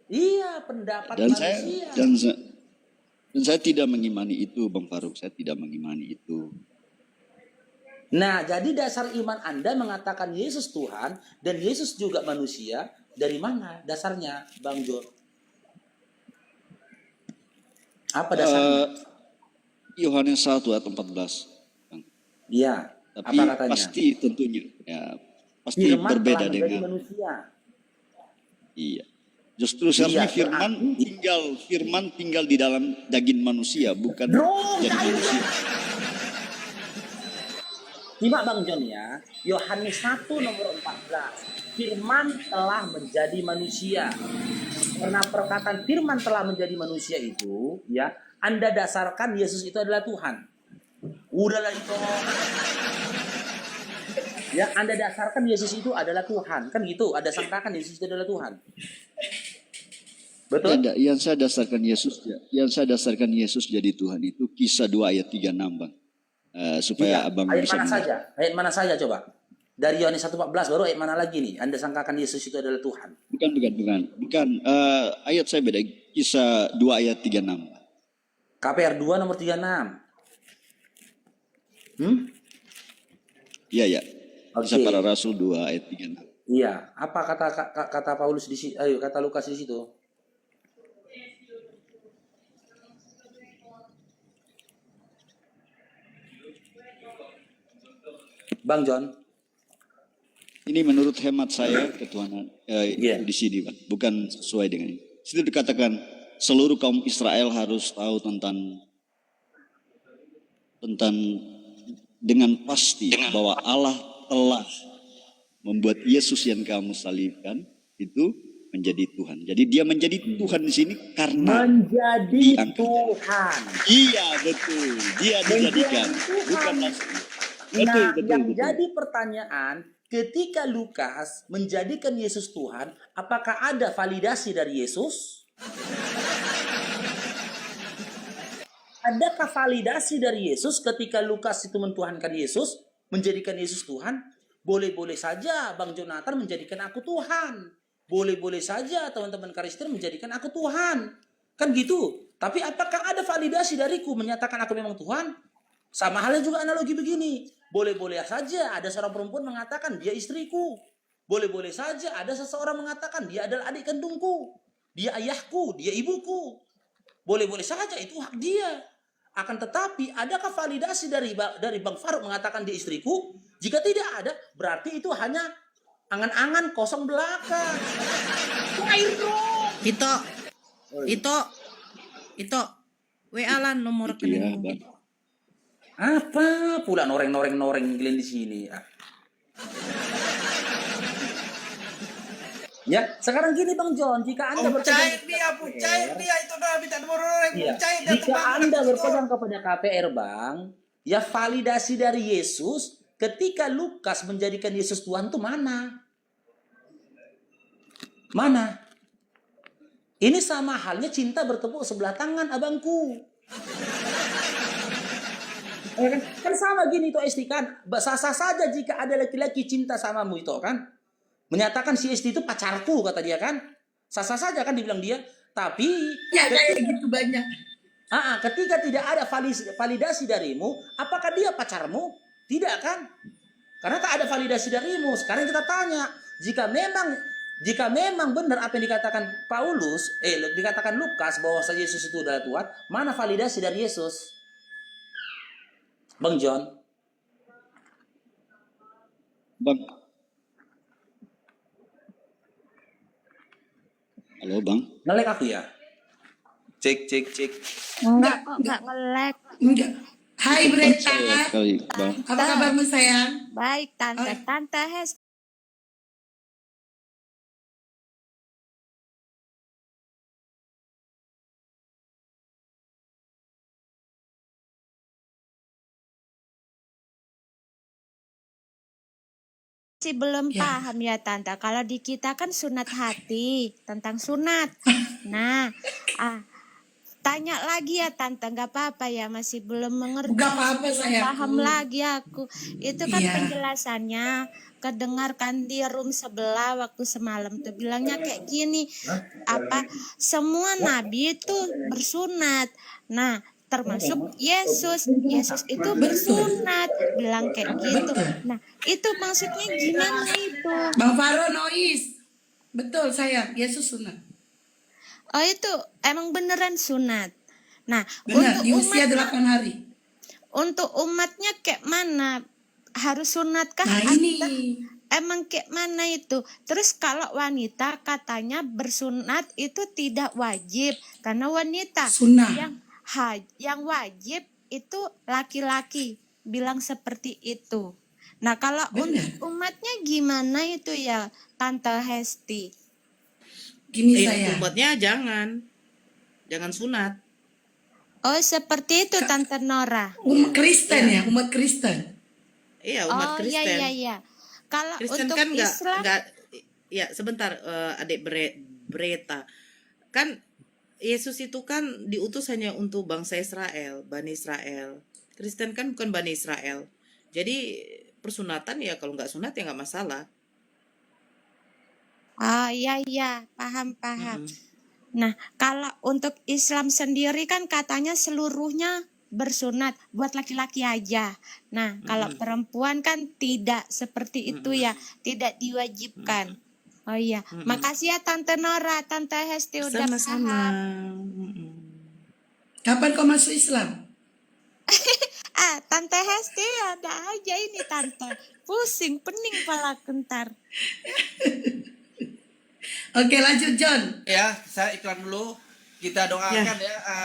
Iya, pendapat dan manusia. Dan saya tidak mengimani itu, Bang Faruk. Saya tidak mengimani itu. Nah, jadi dasar iman Anda mengatakan Yesus Tuhan dan Yesus juga manusia, dari mana dasarnya, Bang John? Apa dasarnya? Yohanes 1 ayat 14. Bang. Iya, Tapi apa katanya? pasti tentunya, ya, pasti Firman berbeda telah menjadi dengan manusia. Iya. Justru seharusnya Iya, firman tinggal di dalam daging manusia, bukan jadi manusia. Simak Bang John ya, Yohanes 1 nomor 14. Firman telah menjadi manusia. Karena perkataan firman telah menjadi manusia itu, ya, Anda dasarkan Yesus itu adalah Tuhan. Udahlah itu. Ya, Anda dasarkan Yesus itu adalah Tuhan. Kan gitu, Anda sangkakan Yesus itu adalah Tuhan. Betul? Tidak, yang saya dasarkan Yesus jadi Tuhan itu Kisah 2 ayat 36, Bang. Supaya Iya. Abang Ayat bisa mana saja? Ayat mana saja coba? Dari Yohanes 1:14 baru ayat mana lagi nih? Anda sangkakan Yesus itu adalah Tuhan. Bukan. Ayat saya beda. Kisah 2 ayat 36. KPR 2 nomor 36. Iya. Kisah Oke. para Rasul 2 ayat 36. Iya, apa kata Paulus di situ? Ayo, kata Lukas di situ. Bang John. Ini menurut hemat saya ketuhanan Iya. di sini, Bang. Bukan sesuai dengan ini. Situ dikatakan seluruh kaum Israel harus tahu tentang dengan pasti bahwa Allah telah membuat Yesus yang kamu salibkan itu menjadi Tuhan. Jadi dia menjadi Tuhan di sini karena menjadi diangkat. Tuhan. Iya, betul. Dia dijadikan, bukan langsung. Betul. Jadi pertanyaan, ketika Lukas menjadikan Yesus Tuhan, apakah ada validasi dari Yesus? Adakah validasi dari Yesus ketika Lukas itu mentuhankan Yesus, menjadikan Yesus Tuhan? Boleh-boleh saja Bang Jonathan menjadikan aku Tuhan. Boleh-boleh saja teman-teman Kristen menjadikan aku Tuhan. Kan gitu. Tapi apakah ada validasi dariku menyatakan aku memang Tuhan? Sama halnya juga analogi begini. Boleh-boleh saja ada seorang perempuan mengatakan dia istriku. Boleh-boleh saja ada seseorang mengatakan dia adalah adik kandungku. Dia ayahku, dia ibuku. Boleh-boleh saja itu hak dia. Akan tetapi adakah validasi dari Bang Faruk mengatakan dia istriku? Jika tidak ada, berarti itu hanya angan-angan kosong belaka. Air bro. Itu WA lan nomor rekening. Apa pula noreng kalian di sini? Ya, sekarang gini Bang John, jika Anda Pucair dia itu dah minta nomor orang. Iya. Pucair dia Jika Anda berpegang kepada KPR Bang, ya validasi dari Yesus ketika Lukas menjadikan Yesus Tuhan itu mana? Mana? Ini sama halnya cinta bertepuk sebelah tangan abangku. Kan sama gini itu Esti kan. Sah-sah saja jika ada laki-laki cinta samamu itu kan. Menyatakan si Esti itu pacarku kata dia kan. Sah-sah saja kan dibilang dia. Tapi Ya kayak gitu banyak. ketika tidak ada validasi darimu, apakah dia pacarmu? Tidak kan? Karena tak ada validasi darimu. Sekarang kita tanya, jika memang benar apa yang dikatakan dikatakan Lukas bahwa Yesus itu adalah Tuhan, mana validasi dari Yesus? Bang John. Bang. Halo Bang. Ngelek aku ya? Cek. Enggak kok, enggak nge-lag. Enggak. Hai Breta. Bang. Apa kabarmu sayang? Baik, Tante Hes. masih belum Ya. paham ya Tante. Kalau di kita kan sunat hati, tentang sunat. Nah, tanya lagi ya Tante, nggak apa-apa ya, masih belum mengerti, Bukan apa-apa belum sayangku. paham lagi aku. Itu kan Iya. penjelasannya, kedengarkan di room sebelah waktu semalam tuh bilangnya kayak gini, semua nabi itu bersunat. Nah, termasuk Yesus itu bersunat, bilang kayak gitu. Nah, itu maksudnya gimana itu? Bang Faro noise. Betul sayang, Yesus sunat. Oh, itu emang beneran sunat. Nah, Benar, di untuk usia umat 8 hari. untuk umatnya kayak mana? Harus sunatkah? Nah ini. Emang kayak mana itu? Terus kalau wanita katanya bersunat itu tidak wajib karena wanita Sunnah. yang wajib itu laki-laki, bilang seperti itu. Nah, kalau Benar. untuk umatnya gimana itu ya, Tante Hesti? Gini sayang. Umatnya jangan sunat. Oh, seperti itu Tante Nora. Umat Kristen ya, umat Kristen. Iya, umat Oh, Kristen. iya. Kalau Kristen untuk kan Islam, nggak ya sebentar, adik Breta, kan Yesus itu kan diutus hanya untuk bangsa Israel, Bani Israel. Kristen kan bukan Bani Israel, jadi persunatan ya kalau nggak sunat ya nggak masalah. oh iya, paham. Nah, kalau untuk Islam sendiri kan katanya seluruhnya bersunat buat laki-laki aja. Nah, kalau perempuan kan tidak seperti itu ya, tidak diwajibkan. Oh iya, makasih ya Tante Nora, Tante Hesti udah Sama-sama. paham. Kapan kau masuk Islam? Tante Hesti ada aja ini Tante. Pusing, pening pala kentar. Oke lanjut John. Ya, saya iklan dulu. Kita doakan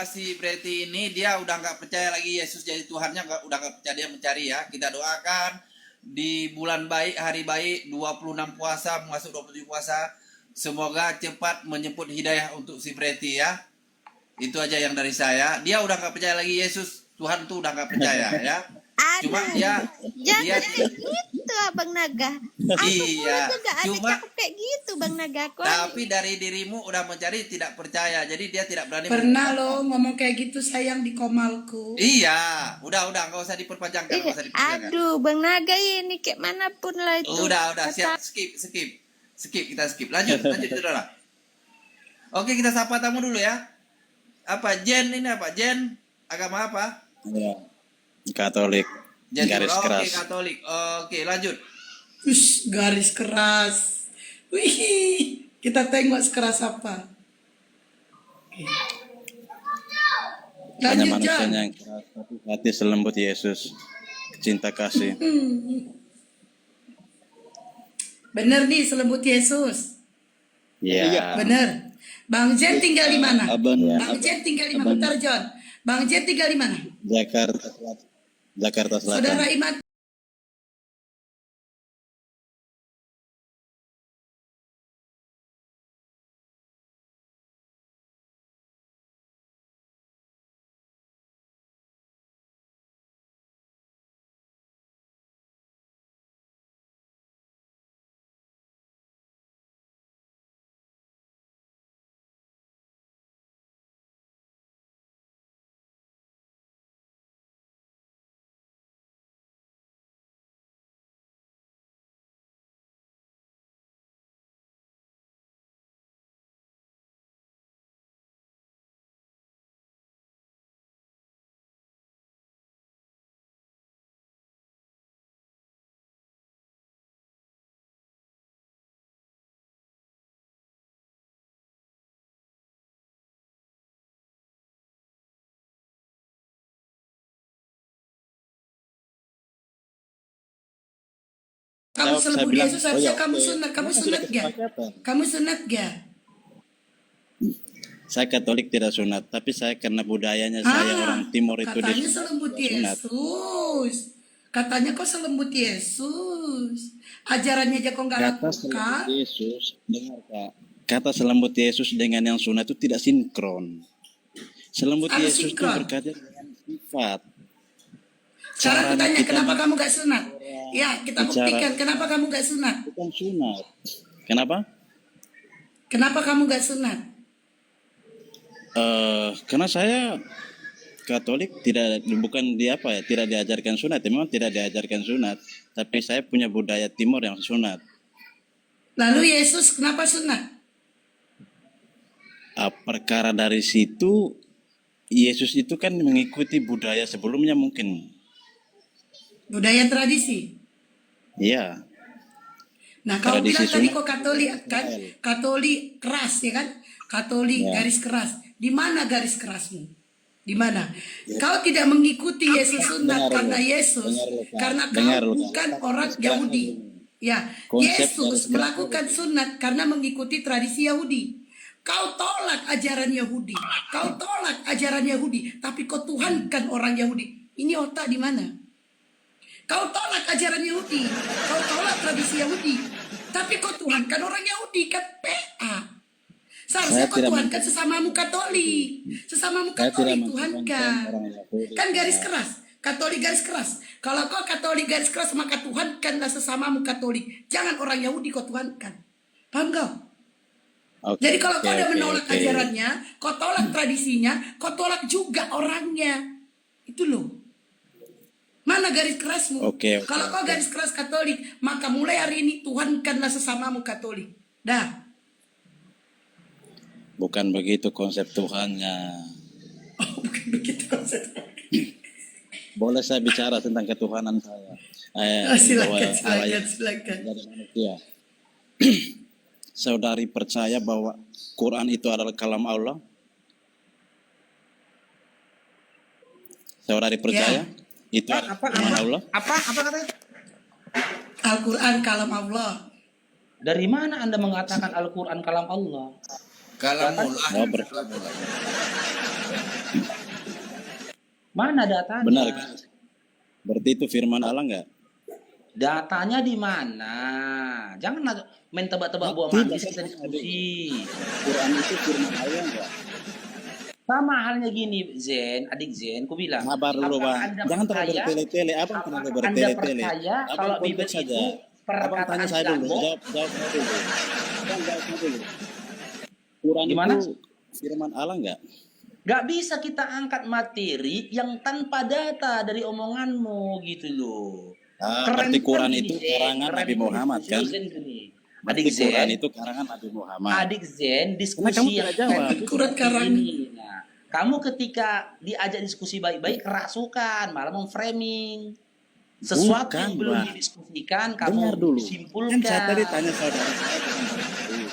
si Breti ini, dia udah nggak percaya lagi Yesus jadi Tuhannya, udah nggak percaya, dia mencari ya. Kita doakan di bulan baik, hari baik, 26 puasa, masuk 27 puasa. Semoga cepat menjemput hidayah untuk si Breti ya. Itu aja yang dari saya. Dia udah nggak percaya lagi Yesus Tuhan tuh, udah nggak percaya ya. Cuma dia Jangan kayak gitu Abang Naga. Aku iya, juga ada cuma cakep kayak gitu Bang Naga. tapi dari dirimu udah mencari tidak percaya, jadi dia tidak berani. Pernah lo ngomong kayak gitu sayang di komalku. Iya, udah nggak usah diperpanjangkan, nggak usah diperpanjangkan. Aduh Bang Naga ini kayak manapun lah itu. Udah siap, skip, kita skip. Lanjut saudara. Oke, kita sapa tamu dulu ya. Apa Jen ini apa? Jen agama apa? Ya, Katolik. Jen Garis keras. Oke, Katolik. Oke, lanjut. Garis keras. Wih, kita tengok sekeras apa. Hanya Lanjut John. manusianya yang keras, tapi hati selembut Yesus. Cinta kasih. Bener nih selembut Yesus. Iya. Bener. Bang Jen tinggal di mana? Abang, Bang Jen tinggal di mana? Bentar John. Bang Jen tinggal di mana? Jakarta Selatan. Saudara Iman. Kamu selembut Yesus harusnya kamu sunat. Kamu sunat gak? Kamu sunat gak? Saya Katolik tidak sunat, tapi saya karena budayanya saya orang Timur itu katanya selembut Yesus. Katanya kok selembut Yesus. Ajarannya aja kok nggak Kata lakukan. selembut Yesus, dengar Kak. Kata selembut Yesus dengan yang sunat itu tidak sinkron. Selembut Harus Yesus itu sinkron. berkaitan dengan sifat. Sekarang aku caranya tanya, kita kenapa kamu gak sunat? Ya, kita bicara buktikan kenapa kamu gak sunat. bukan sunat. Kenapa? Kenapa kamu gak sunat? Karena saya Katolik bukan tidak diajarkan sunat, memang tidak diajarkan sunat, tapi saya punya budaya Timur yang sunat. Lalu Yesus kenapa sunat? Perkara dari situ, Yesus itu kan mengikuti budaya sebelumnya mungkin. Budaya tradisi. Iya, Nah, kau tradisi bilang tadi sunat kok Katolik kan? Israel. Katolik keras ya kan? Katolik Ya. garis keras. Di mana garis kerasmu? Di mana? Kau tidak mengikuti Yesus sunat Dengar karena lu, Yesus, dengar lu, Kak. karena Dengar kau lu, Kak. bukan orang Yahudi. Ya, Konsep Yesus garis keras melakukan sunat karena mengikuti tradisi Yahudi. Kau tolak ajaran Yahudi. Kau tolak ajaran Yahudi, tapi kau tuhankan orang Yahudi. Ini otak di mana? Kau tolak ajaran Yahudi. Kau tolak tradisi Yahudi. Tapi kau tuhankan orang Yahudi. Kan PA. Seharusnya Saya kau tidak tuhankan sesamamu Katolik. Sesamamu saya tidak Katolik mentuhankan tuhankan. orang Yahudi. Kan garis Kak. keras. Katolik garis keras. Kalau kau Katolik garis keras, maka tuhankanlah sesamamu Katolik. Jangan orang Yahudi kau tuhankan. Paham kau? Oke, Jadi kalau kau udah oke, menolak oke. ajarannya, kau tolak tradisinya, kau tolak juga orangnya. Itu loh. Mana garis kerasmu? Oke, Kalau kau garis keras Katolik, maka mulai hari ini tuhankanlah sesamamu Katolik. Dah. Bukan begitu konsep Tuhannya. Oh, bukan begitu konsepnya. Boleh saya bicara tentang ketuhanan saya? Oh, silakan, Bahwa Allah silakan, silakan. dari manusia. Saudari percaya bahwa Quran itu adalah kalam Allah? Saudari percaya? Itu adalah firman Allah? Apa katanya? Al-Quran kalam Allah. Dari mana Anda mengatakan Al-Quran kalam Allah? Oh, Mana datanya? benar kan? Berarti itu firman Allah enggak? Datanya di mana? Jangan main tebak-tebak buah Tidak, mantis kita diskusi. Quran itu firman Allah enggak? Sama halnya gini, adik Zen, ku bilang. Sabar dulu, apakah Bang. Anda Jangan terlalu percaya- bertele-tele. Abang terlalu apakah Anda bertele-tele. percaya Abang kalau kontek Bibel saja. itu Abang perkataan tanya saya dulu. Gandho? Jawab saya dulu. Abang jawab saya dulu. Quran Gimana? itu firman Allah enggak? Gak bisa kita angkat materi yang tanpa data dari omonganmu gitu loh. Berarti Quran itu karangan Nabi Muhammad kan? Adik Berarti Quran Zen, itu karangan Nabi Muhammad. adik Zen, Karena kamu diskusi yang tidak jawab. Quran karangan. ini. Nah, kamu ketika diajak diskusi baik-baik kerasukan, malah memframing sesuatu Bukan, yang belum Bang. didiskusikan, Dengar kamu dulu. simpulkan. Kan saya tadi tanya saudari saya dengan baik.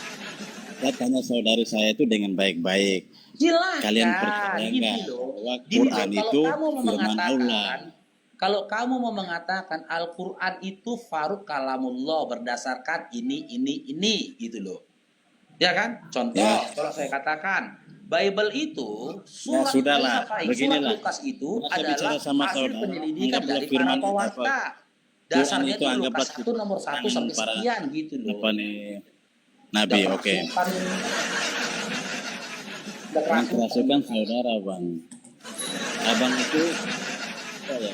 Saya tanya saudari saya itu dengan baik-baik. Silakan. Kalian percaya Gini enggak loh. bahwa Gini loh, Quran kalau itu kamu mau firman mengatakan, Allah? kalau kamu mau mengatakan Al-Quran itu faruk kalamullah berdasarkan ini gitu loh. Ya kan? Contoh, Ya. kalau saya katakan Bible itu surat sudahlah, surat beginilah. Lukas itu Masa adalah bicara sama hasil saudara, penyelidikan anggaplah dari firman para itu pewarta. Quran Dasarnya itu itu anggaplah Lukas 1 nomor 1 sampai para sekian gitu loh. apa nih Nabi, Udah oke. kerasukan. Udah Yang kerasukan. kerasukan saudara, Bang. Abang itu apa ya?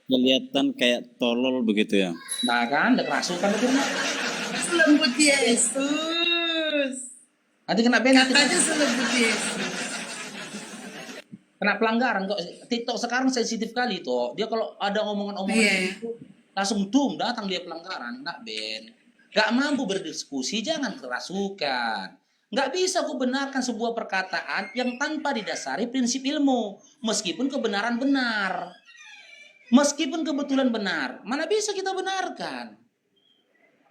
Kelihatan kayak tolol begitu ya. Nah kan, udah kerasukan itu. Selembut Yesus. Nanti kena penalti. Katanya selembut Yesus. Kena pelanggaran kok. TikTok sekarang sensitif kali toh. Dia kalau ada omongan-omongan Iya. itu langsung datang dia pelanggaran. Nak Ben. Gak mampu berdiskusi jangan kerasukan. Gak bisa aku benarkan sebuah perkataan yang tanpa didasari prinsip ilmu. Meskipun kebenaran benar. Meskipun kebetulan benar. Mana bisa kita benarkan.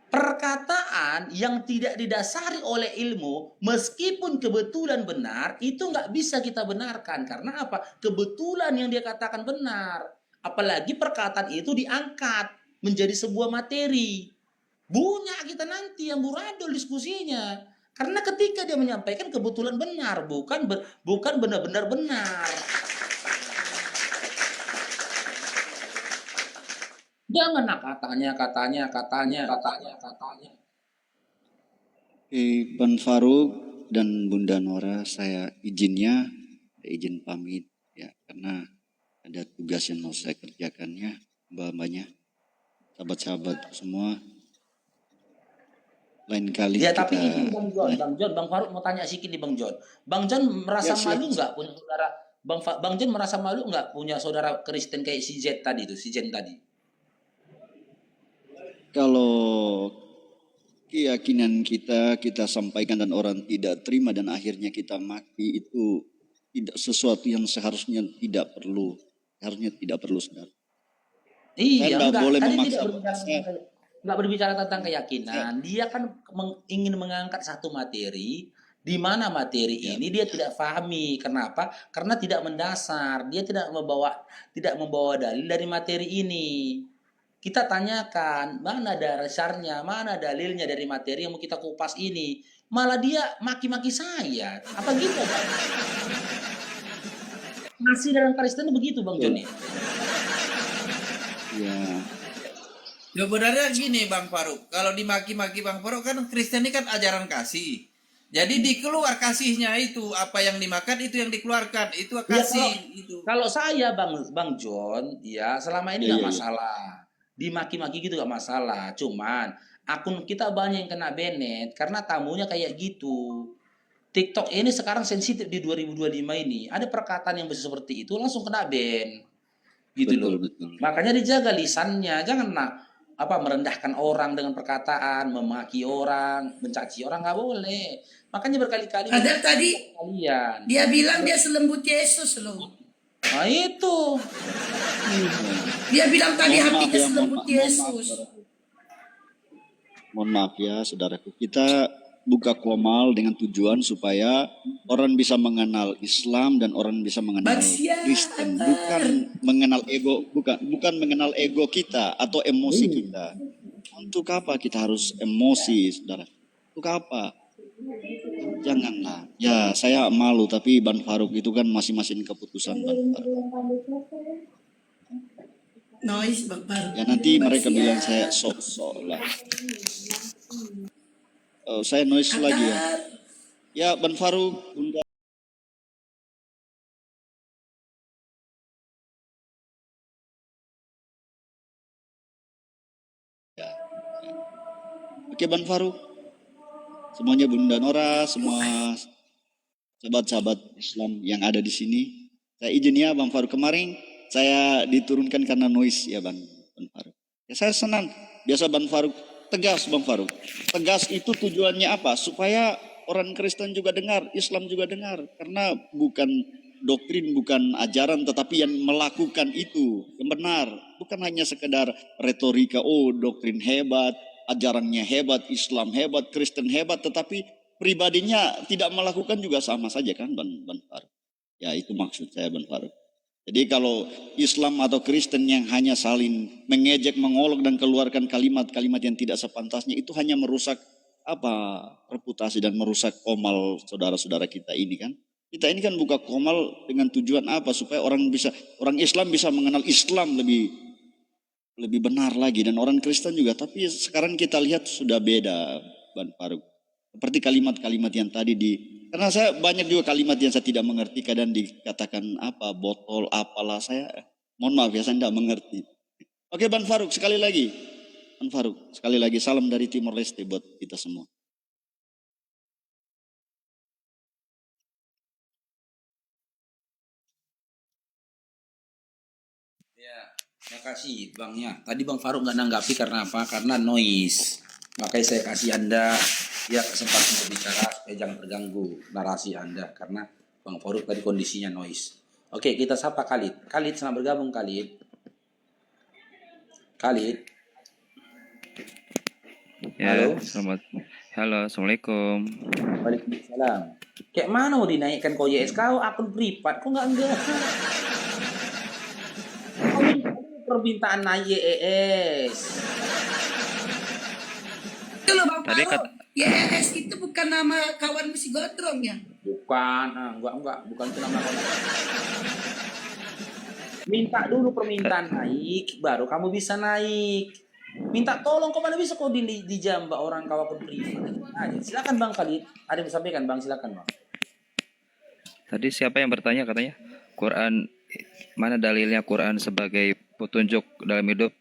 Perkataan yang tidak didasari oleh ilmu, meskipun kebetulan benar, itu nggak bisa kita benarkan. Karena apa? Kebetulan yang dia katakan benar. Apalagi perkataan itu diangkat menjadi sebuah materi. Bunyak kita nanti yang buradul diskusinya. Karena ketika dia menyampaikan kebetulan benar, bukan benar-benar benar. Jangan nak katanya. Pan Faruk dan Bunda Nora, saya izin pamit ya karena ada tugas tugas yang mau saya kerjakan ya, mbak-mbaknya, sahabat-sahabat semua. Lain kali Ya kita. tapi ini Bang John, Bang Faruk mau tanya sedikit nih Bang John. Bang John merasa Ya, malu nggak punya saudara Bang John merasa malu nggak punya saudara Kristen kayak si Jen tadi? Kalau keyakinan kita sampaikan dan orang tidak terima dan akhirnya kita mati, itu tidak sesuatu yang seharusnya tidak perlu. Harusnya tidak perlu, saudara. Iya, Saya tidak boleh tadi memaksa. nggak berbicara tentang keyakinan. Dia kan ingin mengangkat satu materi di mana materi ini dia tidak pahami. Kenapa? Karena tidak mendasar. Dia tidak membawa dalil dari materi ini. Kita tanyakan mana dasarnya, mana dalilnya dari materi yang mau kita kupas ini. Malah dia maki-maki saya. Apa gitu? Masih dalam Kristen begitu Bang Joni. Ya. Sebenarnya gini Bang Faruk, kalau dimaki-maki Bang Faruk kan Kristen ini kan ajaran kasih. Jadi dikeluar kasihnya itu, apa yang dimakan itu yang dikeluarkan, itu kasih itu. Kalau saya Bang John, ya selama ini nggak masalah. Dimaki-maki gitu gak masalah. Cuman akun kita banyak yang kena banned karena tamunya kayak gitu. TikTok ini sekarang sensitif di 2025 ini. Ada perkataan yang seperti itu langsung kena ban. Gitu loh. Betul. Makanya dijaga lisannya. Jangan merendahkan orang dengan perkataan, memaki orang, mencaci orang, nggak boleh. Makanya berkali-kali Ada tadi kalian. dia bilang dia selembut Yesus loh. Nah itu. Dia bilang tadi hatinya ya, selembut Yesus. Mohon maaf ya, saudaraku. Kita buka Qomal dengan tujuan supaya orang bisa mengenal Islam dan orang bisa mengenal Kristen, bukan mengenal ego, bukan mengenal ego kita atau emosi kita. Untuk apa kita harus emosi, saudara? Untuk apa? Janganlah. Ya, saya malu, tapi Ban Faruk itu kan masing-masing keputusan Ban Faruk. Noise Bang Faruk. Ya nanti mereka bilang saya sok-sok lah. Oh, saya noise lagi ya. Ya, Ban Faruk, Bunda. Ya. Oke, Ban Faruk. Semuanya Bunda Nora, semua sahabat-sahabat Islam yang ada di sini. Saya izin ya, Bang Faruk. Kemarin saya diturunkan karena noise ya, Bang Faruk. Ya, saya senang. Biasa Bang Faruk tegas, Bang Faruk. Tegas itu tujuannya apa? Supaya orang Kristen juga dengar, Islam juga dengar. Karena bukan doktrin, bukan ajaran, tetapi yang melakukan itu yang benar. Bukan hanya sekedar retorika, oh doktrin hebat, ajarannya hebat, Islam hebat, Kristen hebat, tetapi pribadinya tidak melakukan juga sama saja kan, Ban Faruk. Ya itu maksud saya, Ban Faruk. Jadi kalau Islam atau Kristen yang hanya saling mengejek, mengolok dan keluarkan kalimat-kalimat yang tidak sepantasnya, itu hanya merusak reputasi dan merusak Qomal saudara-saudara kita ini kan. Kita ini kan buka Qomal dengan tujuan apa? Supaya orang Islam bisa mengenal Islam lebih benar lagi, dan orang Kristen juga. Tapi sekarang kita lihat sudah beda, Ban Faruk. Seperti kalimat-kalimat yang tadi karena saya banyak juga kalimat yang saya tidak mengerti, kadang dikatakan botol, apalah, saya mohon maaf ya, saya tidak mengerti. Oke Ban Faruk, sekali lagi. Ban Faruk, sekali lagi salam dari Timor Leste buat kita semua. Ya, terima kasih Bangnya. Tadi Bang Faruk nggak nanggapi karena apa? Karena noise. Makanya saya kasih Anda kesempatan berbicara supaya jangan terganggu narasi Anda, karena Bang Faruk tadi kondisinya noise. Oke, kita sapa Khalid. Khalid, selamat bergabung Khalid. Ya, halo, assalamualaikum. Waalaikumsalam. Kayak mana mau dinaikkan kau YS kau akun privat, kok enggak? Kau minta permintaan naik YS. Itu loh Bang Tadi Faruk. YS itu bukan nama kawan musik gondrong ya? Bukan, bukan itu nama kamu. Minta dulu permintaan naik, baru kamu bisa naik. Minta tolong, kok mana bisa kau dijambak orang kau akun privat. Silakan Bang Khalid, ada yang sampaikan Bang, silakan Bang. Tadi siapa yang bertanya katanya? Quran mana dalilnya Quran sebagai petunjuk dalam hidup?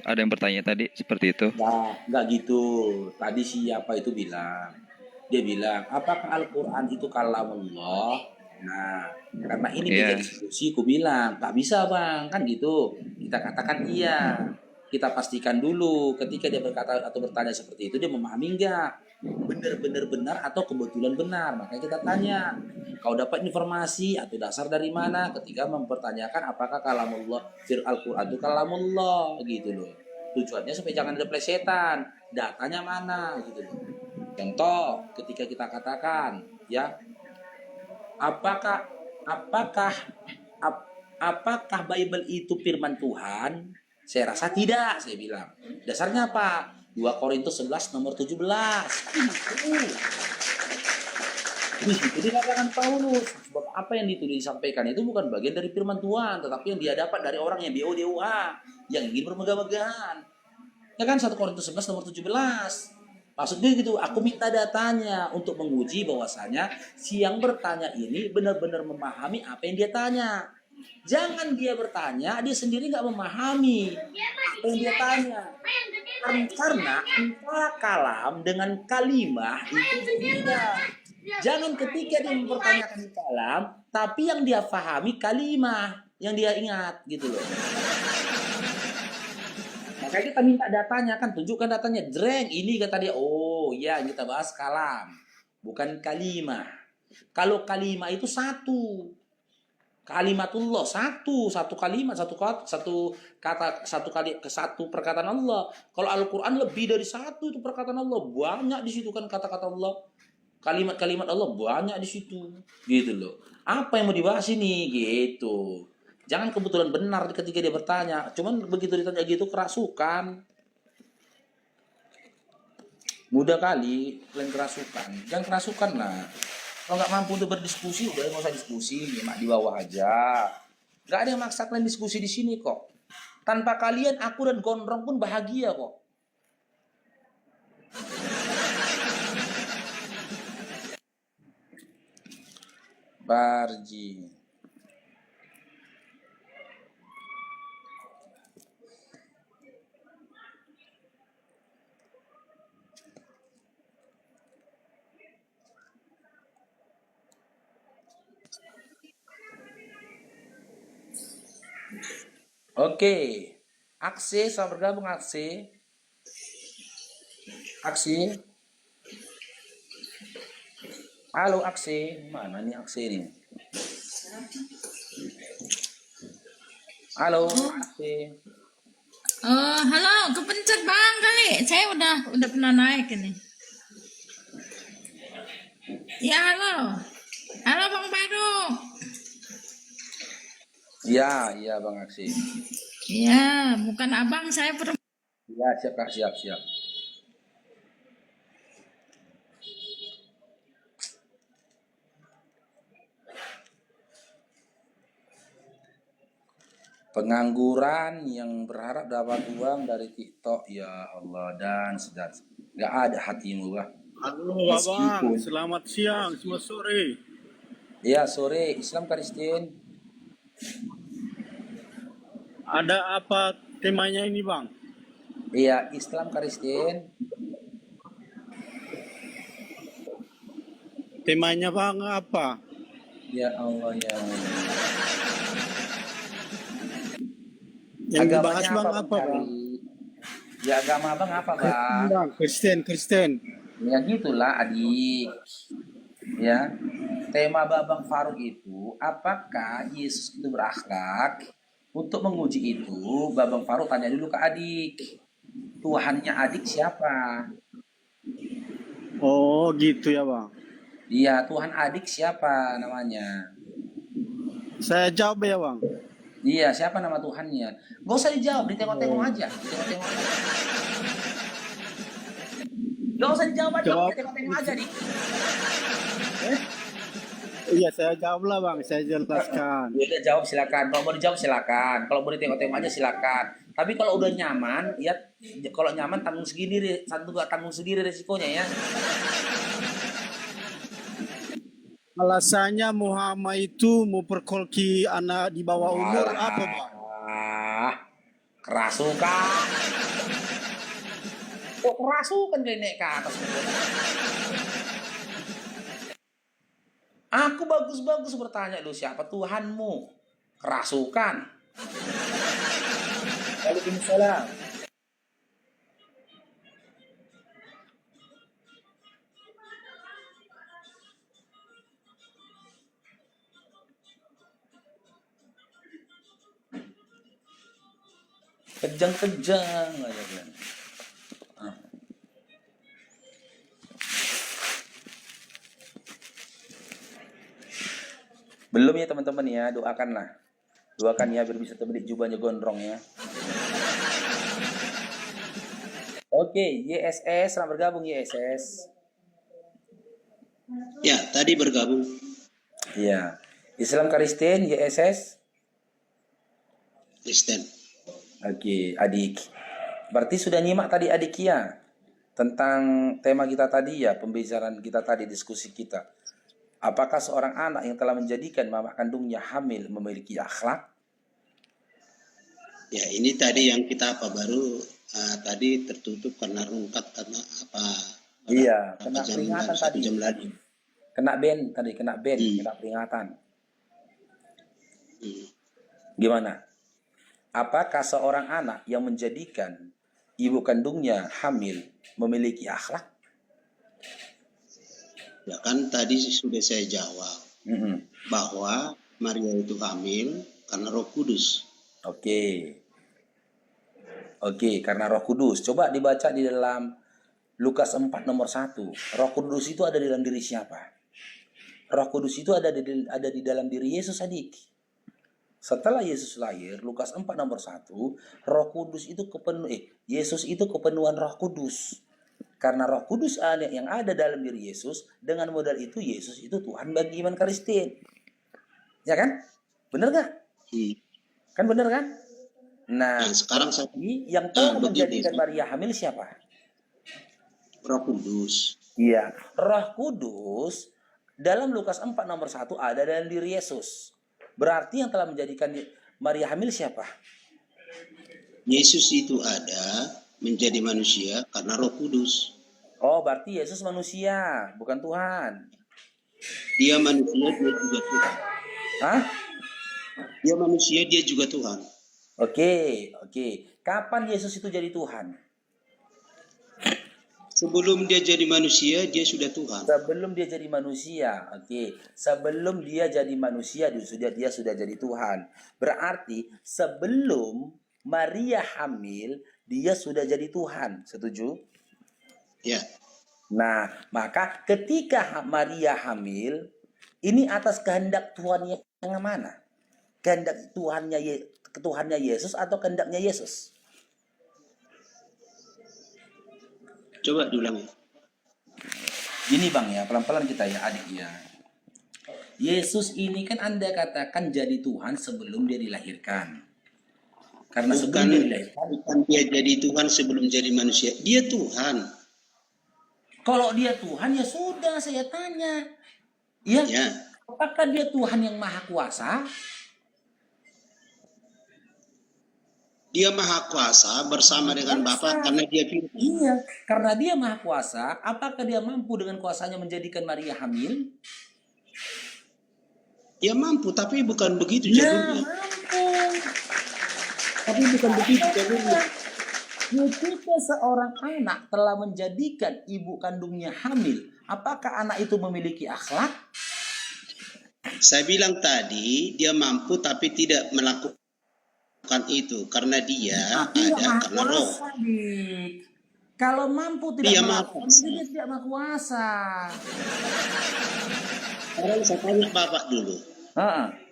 Ada yang bertanya tadi seperti itu. Nggak gitu. Tadi siapa itu bilang? Dia bilang, apakah Al-Quran itu kalamullah? Nah, karena ini menjadi diskusi, aku bilang, tak bisa bang, kan gitu. Kita katakan iya. Kita pastikan dulu ketika dia berkata atau bertanya seperti itu, dia memahami enggak? Benar-benar benar atau kebetulan benar? Makanya kita tanya, kau dapat informasi atau dasar dari mana ketika mempertanyakan apakah kalamullah, Al-Quran itu kalamullah gitu loh. Tujuannya supaya jangan ada plesetan, datanya mana gitu loh. Contoh, ketika kita katakan, ya, apakah Bible itu firman Tuhan? Saya rasa tidak, saya bilang. Dasarnya apa? 2 Korintus 11 nomor 17. Itu dikatakan Paulus. Sebab apa yang disampaikan itu bukan bagian dari firman Tuhan, tetapi yang dia dapat dari orang yang BO-DOA, yang ingin bermegah-megahan. Ya kan 1 Korintus 11 nomor 17. Maksudnya gitu, aku minta datanya untuk menguji bahwasanya si yang bertanya ini benar-benar memahami apa yang dia tanya. Jangan dia bertanya, dia sendiri nggak memahami apa yang dia tanya. Karena antara kalam dengan kalimah itu berbeda. Jangan ketika dia mempertanyakan kalam, tapi yang dia pahami kalimah, yang dia ingat gitu loh. Makanya kita minta datanya, kan tunjukkan datanya. Dreng, ini kata dia. Oh ya, kita bahas kalam, bukan kalimah. Kalau kalimah itu satu. Kalimatullah satu kalimat, satu perkataan Allah. Kalau Al-Quran lebih dari satu itu perkataan Allah, banyak di situ kan kata-kata Allah, kalimat-kalimat Allah banyak di situ, gitu loh. Apa yang mau dibahas ini, gitu. Jangan kebetulan benar ketika dia bertanya, cuman begitu ditanya gitu kerasukan. Mudah kali kalian kerasukan, jangan kerasukan lah. Kalau nggak mampu untuk berdiskusi, udah nggak usah diskusi, nyimak di bawah aja. Nggak ada yang maksa kalian diskusi di sini kok. Tanpa kalian, aku dan Gondrong pun bahagia kok. Barji. Oke, Aksi, selamat bergabung Aksi. Aksi. Halo Aksi, mana nih Aksi ini? Halo Aksi. Halo, kepencet bang kali. Saya udah pernah naik ini. Ya halo, halo bang Faruk. Iya bang Aksi. Iya, bukan abang, saya perempuan. Iya siap Kak, siap. Pengangguran yang berharap dapat uang dari TikTok, ya Allah, dan nggak ada hatimu bah. Halo abang, selamat siang, selamat sore. Iya sore, Islam Kristen. Ada apa temanya ini bang? Iya, Islam Kristen. Temanya bang apa? Ya Allah ya Allah. Yang dibahas bang apa bang? Ya agama abang apa bang? Kristen. Ya gitulah adik. Ya, tema Babang Faruk itu, apakah Yesus itu berakhlak? Untuk menguji itu, Babang Faruk tanya dulu ke adik. Tuhannya adik siapa? Oh gitu ya bang. Iya, Tuhan adik siapa namanya? Saya jawab ya bang. Iya, siapa nama Tuhannya? Gak usah dijawab, ditengok-tengok aja. Gak usah dijawab aja, ditengok-tengok aja nih. Iya saya jawab lah bang, saya jelaskan. Udah jawab silakan. Kalau mau dijawab silakan. Kalau mau ditengok-tengok aja silakan. Tapi kalau udah nyaman, ya kalau nyaman tanggung sendiri, tanggung sendiri resikonya ya. alasannya Muhammad itu mau perkolki anak di bawah umur apa, Bang? Kerasukan. Kok kerasukan dia naik ke atas? Aku bagus-bagus bertanya lu, siapa Tuhanmu? Kerasukan. Waalaikumsalam. Kejang-kejang aja kan. Belum ya teman-teman ya, doakanlah. Doakan ya biar bisa terbeli jubahnya gondrong ya. Oke, YSS, selamat bergabung YSS. Ya, tadi bergabung. Iya. Islam Kristen, YSS. Kristen. Oke, adik. Berarti sudah nyimak tadi adik ya tentang tema kita tadi ya, pembicaraan kita tadi, diskusi kita. Apakah seorang anak yang telah menjadikan mama kandungnya hamil memiliki akhlak? Ya, ini tadi yang kita baru tadi tertutup karena rungkat karena apa? Iya, kena peringatan tadi. Jam lagi. Kena ban tadi, kena ban, kena peringatan. Gimana? Apakah seorang anak yang menjadikan ibu kandungnya hamil memiliki akhlak? Ya kan tadi sudah saya jawab bahwa Maria itu hamil karena Roh Kudus. Oke, karena Roh Kudus. Coba dibaca di dalam Lukas 4 nomor 1. Roh Kudus itu ada di dalam diri siapa? Roh Kudus itu ada di dalam diri Yesus, adik. Setelah Yesus lahir, Lukas 4 nomor 1, Roh Kudus itu Yesus itu kepenuhan Roh Kudus. Karena Roh Kudus yang ada dalam diri Yesus, dengan modal itu Yesus itu Tuhan bagi iman Kristen. Ya kan? Benar gak? Kan benar kan? Nah, sekarang yang telah menjadikan Maria hamil siapa? Roh Kudus. Iya, Roh Kudus dalam Lukas 4 nomor 1 ada dalam diri Yesus. Berarti yang telah menjadikan Maria hamil siapa? Yesus itu ada menjadi manusia karena Roh Kudus. Oh, berarti Yesus manusia, bukan Tuhan. Dia manusia, dia juga Tuhan. Hah? Dia manusia, dia juga Tuhan. Oke. Kapan Yesus itu jadi Tuhan? Sebelum dia jadi manusia, dia sudah Tuhan. Sebelum dia jadi manusia, Sebelum dia jadi manusia, dia sudah jadi Tuhan. Berarti sebelum Maria hamil, dia sudah jadi Tuhan. Setuju? Ya. Nah, maka ketika Maria hamil, ini atas kehendak Tuhan yang mana? Kehendak Tuhannya Yesus atau kehendaknya Yesus? Coba diulangi. Gini bang ya, pelan-pelan kita ya adik ya. Yesus ini kan Anda katakan jadi Tuhan sebelum dia dilahirkan. Karena sebelum dia dilahirkan. Bukan dia jadi Tuhan sebelum jadi manusia. Dia Tuhan. Kalau dia Tuhan ya sudah saya tanya. Ya. Apakah dia Tuhan yang maha kuasa? Dia maha kuasa bersama dengan Bapa karena dia Firman. Iya, karena dia maha kuasa, apakah dia mampu dengan kuasanya menjadikan Maria hamil? Dia mampu, tapi bukan begitu jalurnya. Mampu. Tapi bukan begitu jalurnya. Ketika seorang anak telah menjadikan ibu kandungnya hamil, apakah anak itu memiliki akhlak? Saya bilang tadi, dia mampu tapi tidak melakukan itu karena dia ada karena roh. Kalau mampu tidak melakukan, dia tidak maha kuasa. Sekarang saya tanya Bapak dulu.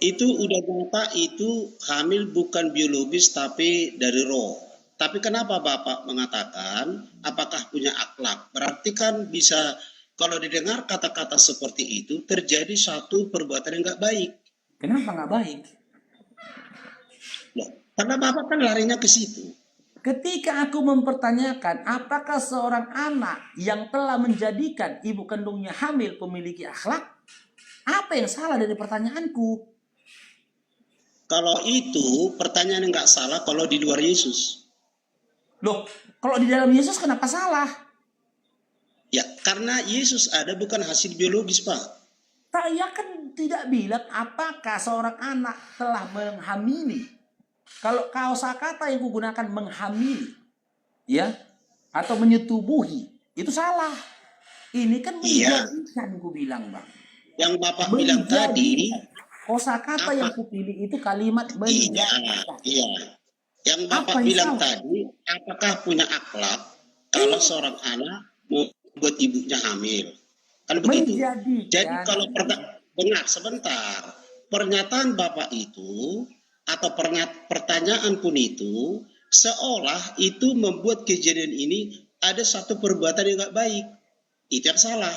Itu udah nyata itu hamil bukan biologis tapi dari roh. Tapi kenapa Bapak mengatakan apakah punya akhlak? Berarti kan bisa kalau didengar kata-kata seperti itu terjadi satu perbuatan yang nggak baik. Kenapa nggak baik? Karena Bapak kan larinya ke situ. Ketika aku mempertanyakan apakah seorang anak yang telah menjadikan ibu kandungnya hamil memiliki akhlak? Apa yang salah dari pertanyaanku? Kalau itu pertanyaan nggak salah kalau di luar Yesus. Loh, kalau di dalam Yesus kenapa salah? Ya, karena Yesus ada bukan hasil biologis, Pak. Saya kan tidak bilang apakah seorang anak telah menghamili. Kalau kosakata yang kugunakan menghamili, ya, atau menyetubuhi, itu salah. Ini kan menjadikan, ku bilang, Bang. Yang Bapak bilang tadi, kosakata yang kupilih itu kalimat menjadikan. Iya. Yang Bapak bilang tadi, apakah punya akhlak kalau seorang anak mau buat ibunya hamil? Kan begitu. Jadi kalau dengar sebentar, pernyataan Bapak itu atau pertanyaan pun itu seolah itu membuat kejadian ini ada satu perbuatan yang nggak baik. Itu yang salah.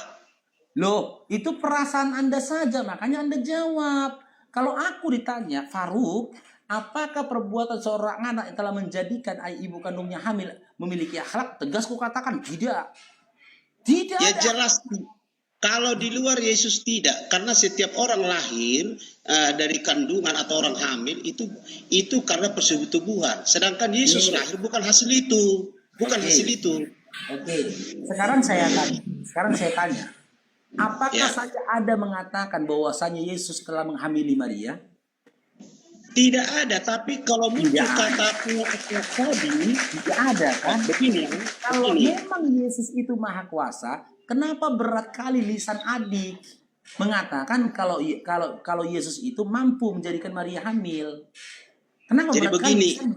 Loh, itu perasaan Anda saja, makanya Anda jawab. Kalau aku ditanya, Faruk, apakah perbuatan seorang anak yang telah menjadikan ibu kandungnya hamil memiliki akhlak? Tegas ku katakan tidak. Tidak ya ada. Jelas. Kalau di luar Yesus tidak, karena setiap orang lahir dari kandungan atau orang hamil itu karena persetubuhan. Sedangkan Yesus lahir bukan hasil itu, bukan hasil itu. Oke, sekarang saya tanya, apakah saja ada mengatakan bahwasanya Yesus telah menghamili Maria? Tidak ada, tapi kalau muncul kata tadi, tidak ada kan? Begini. Kalau memang Yesus itu maha kuasa, kenapa berat kali lisan adik mengatakan kalau Yesus itu mampu menjadikan Maria hamil? Kenapa jadi berat begini, kali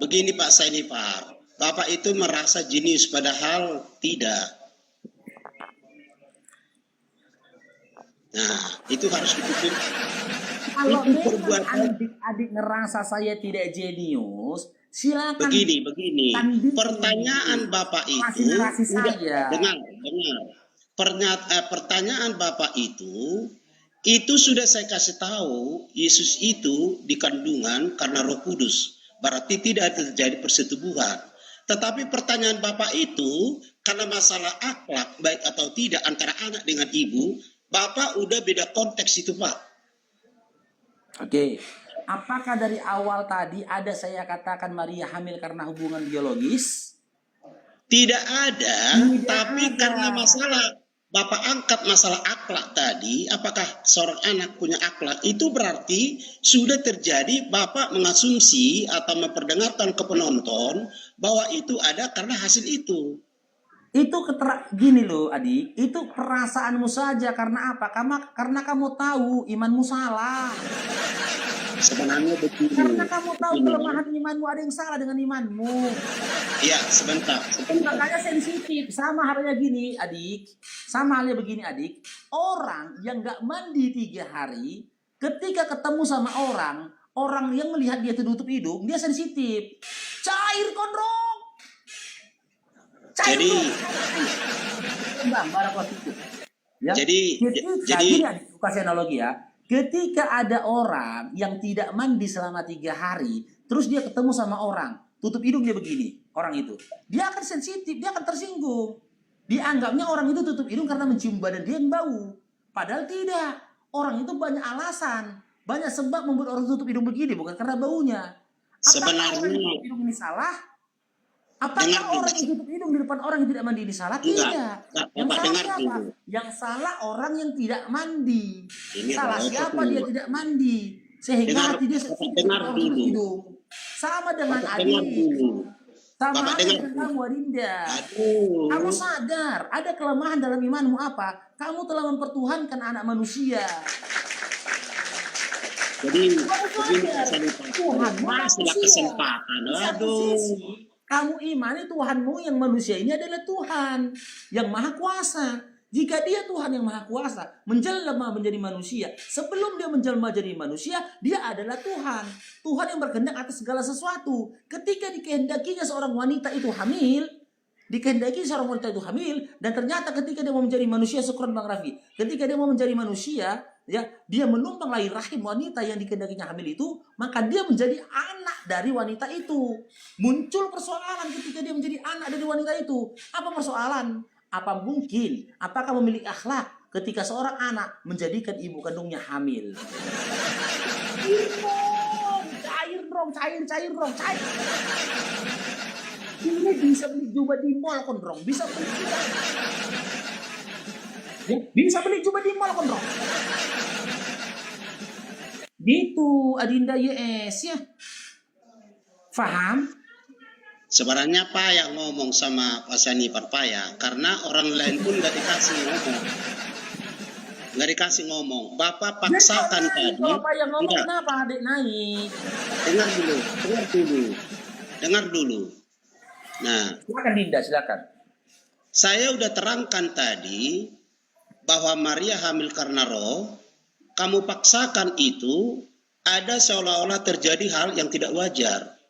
begini Pak Sainifar, Bapak itu merasa jenius padahal tidak. Nah, itu harus dipikir. Kalau memang adik-adik ngerasa saya tidak jenius, silakan. Begini. Pertanyaan Bapak itu, dengar. Pertanyaan Bapak itu sudah saya kasih tahu, Yesus itu di kandungan karena Roh Kudus, berarti tidak terjadi persetubuhan. Tetapi pertanyaan Bapak itu karena masalah akhlak baik atau tidak antara anak dengan ibu, Bapak udah beda konteks itu, Pak. Oke, apakah dari awal tadi ada saya katakan Maria hamil karena hubungan biologis? Tidak ada, tapi karena masalah Bapak angkat masalah akhlak tadi, apakah seorang anak punya akhlak, itu berarti sudah terjadi Bapak mengasumsi atau memperdengarkan ke penonton bahwa itu ada karena hasil itu. Itu gini loh adik, itu perasaanmu saja. Karena apa? Karena kamu tahu imanmu salah. Sebenarnya begitu. Karena kamu tahu kelemahan imanmu, ada yang salah dengan imanmu. Iya, sebentar. Makanya sensitif. Sama halnya gini adik. Sama halnya begini adik. Orang yang gak mandi 3 hari, ketika ketemu sama orang yang melihat dia tutup hidung, dia sensitif. Cair kondrong. Jadi kasih analogi ya. Ketika ada orang yang tidak mandi selama 3 hari, terus dia ketemu sama orang, tutup hidung dia begini, orang itu, dia akan sensitif, dia akan tersinggung. Dianggapnya orang itu tutup hidung karena mencium badan dia yang bau. Padahal tidak. Orang itu banyak alasan, banyak sebab membuat orang tutup hidung begini, bukan karena baunya. Apakah orang yang tutup hidung ini salah? Apakah orang yang tutup hidung di depan orang yang tidak mandi ini salah? Tidak. Yang salah siapa? Yang salah orang yang tidak mandi. Salah siapa dia tidak mandi? Sehingga hati dia sensitif orang tutup hidung. Sama dengan adik. Sama dengan kamu Adinda. Kamu sadar ada kelemahan dalam imanmu apa? Kamu telah mempertuhankan anak manusia. Jadi Tuhan masalah kesempatan. Aduh. Kamu imani Tuhanmu yang manusia ini adalah Tuhan yang maha kuasa. Jika dia Tuhan yang maha kuasa, menjelma menjadi manusia. Sebelum dia menjelma jadi manusia, dia adalah Tuhan. Tuhan yang berkehendak atas segala sesuatu. Ketika dikehendakinya seorang wanita itu hamil, dan ternyata ketika dia mau menjadi manusia, syukron Bang Raffi, ketika dia mau menjadi manusia, ya, dia menumpang lahir rahim wanita yang dikehendakinya hamil itu, maka dia menjadi anak dari wanita itu. Muncul persoalan ketika dia menjadi anak dari wanita itu. Apa persoalan? Apa mungkin? Apakah memiliki akhlak? ketika seorang anak menjadikan ibu kandungnya hamil. Cair dong. Ini bisa beli jubah di mall kon dong, bisa beli jubah di mall kon dong. Gitu Adinda YS ya. Faham? Sebenarnya Pak yang ngomong sama Pak Sani Parpaya, karena orang lain pun nggak dikasih ngomong. Bapak paksakan tadi. Kalau Pak yang ngomong Enggak. kenapa adik naik? Dengar dulu. Nah, Silakan Dinda, silakan. saya udah terangkan tadi bahwa Maria hamil karena roh. Kamu paksakan itu, ada seolah-olah terjadi hal yang tidak wajar.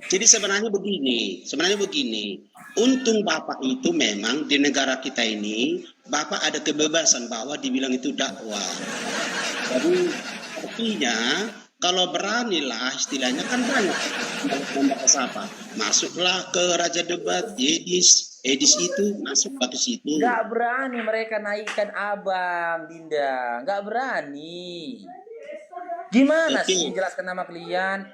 Jadi sebenarnya begini, untung Bapak itu memang di negara kita ini, Bapak ada kebebasan bahwa dibilang itu dakwah. Jadi artinya kalau beranilah istilahnya kan banyak membahas apa. Masuklah ke Raja Debat, Edis itu masuk ke situ. Nggak berani mereka naikkan abang, Dinda. Nggak berani. Gimana sih menjelaskan nama kalian?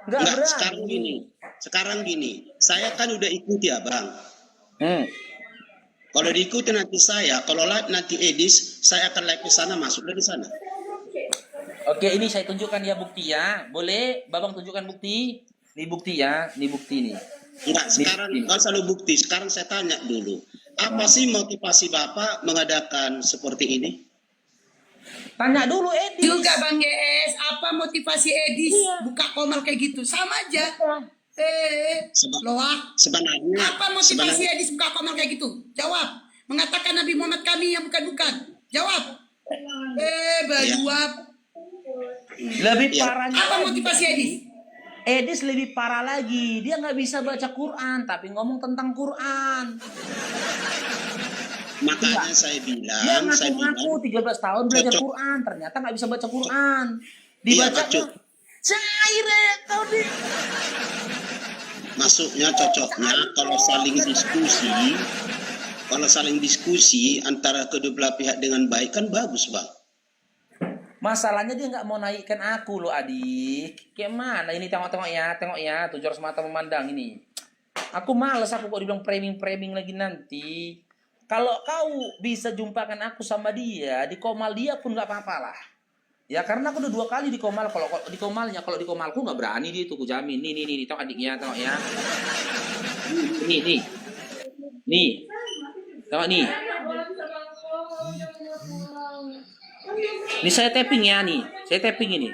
Nggak berani. Sekarang gini, saya kan udah ikuti abang. Kalau diikuti nanti saya, kalau live nanti Edis, saya akan live ke sana, masuk dari sana. Oke, ini saya tunjukkan ya bukti ya. Boleh, Babang tunjukkan bukti? Ini bukti ya, ini bukti nih. Enggak, sekarang kalau selalu bukti. Sekarang saya tanya dulu, apa sih motivasi Bapak mengadakan seperti ini? Tanya dulu Edis. Juga Bang GS, apa motivasi Edis buka komal kayak gitu? Sama aja. Loak. Sebenarnya Apa motivasi Edis buka komal kayak gitu? Jawab. Mengatakan Nabi Muhammad kami yang bukan-bukan. Jawab. Bajuap. Lebih parahnya. Apa motivasi Edis? Edis lebih parah lagi. Dia nggak bisa baca Quran, tapi ngomong tentang Quran. Makanya saya bilang, Dia ngaku-ngaku 13 tahun belajar Quran, ternyata nggak bisa baca Quran. Dibacanya cair ya kau di. Masuknya cocoknya kalau saling diskusi antara kedua belah pihak dengan baik kan bagus bang. Masalahnya dia nggak mau naikkan aku loh adik. Kayak mana ini tengok ya, 700 mata memandang ini. Aku males aku kok dibilang framing lagi nanti. Kalau kau bisa jumpakan aku sama dia, di komal dia pun nggak apa-apa lah. Ya karena aku udah 2 kali di komal. Kalau di komalku nggak berani dia itu, aku jamin. Nih, tengok adiknya, tengok ya. Nih, tengok nih. Ini saya tapping ya nih, saya tapping ini.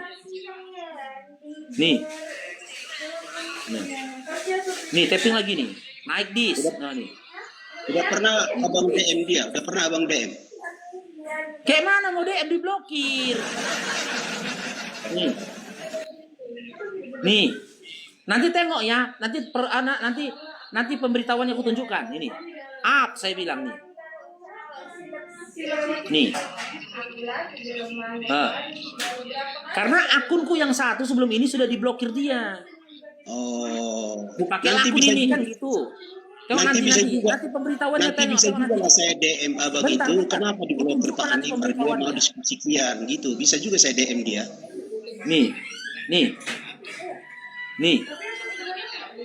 Nih tapping lagi nih, naik dis. Nah nih. Udah pernah abang DM dia, Kayak mana mau DM diblokir? Nih, nanti tengok ya, nanti pemberitahuannya aku tunjukkan ini. Up saya bilang nih. Nih. Karena akunku yang satu sebelum ini sudah diblokir dia. Pakai akun ini kan gitu. Nanti pemberitahuannya bisa juga lah saya DM abang itu kenapa diblokir Pak Andi dia mau diskusi kian gitu, bisa juga saya DM dia. Nih.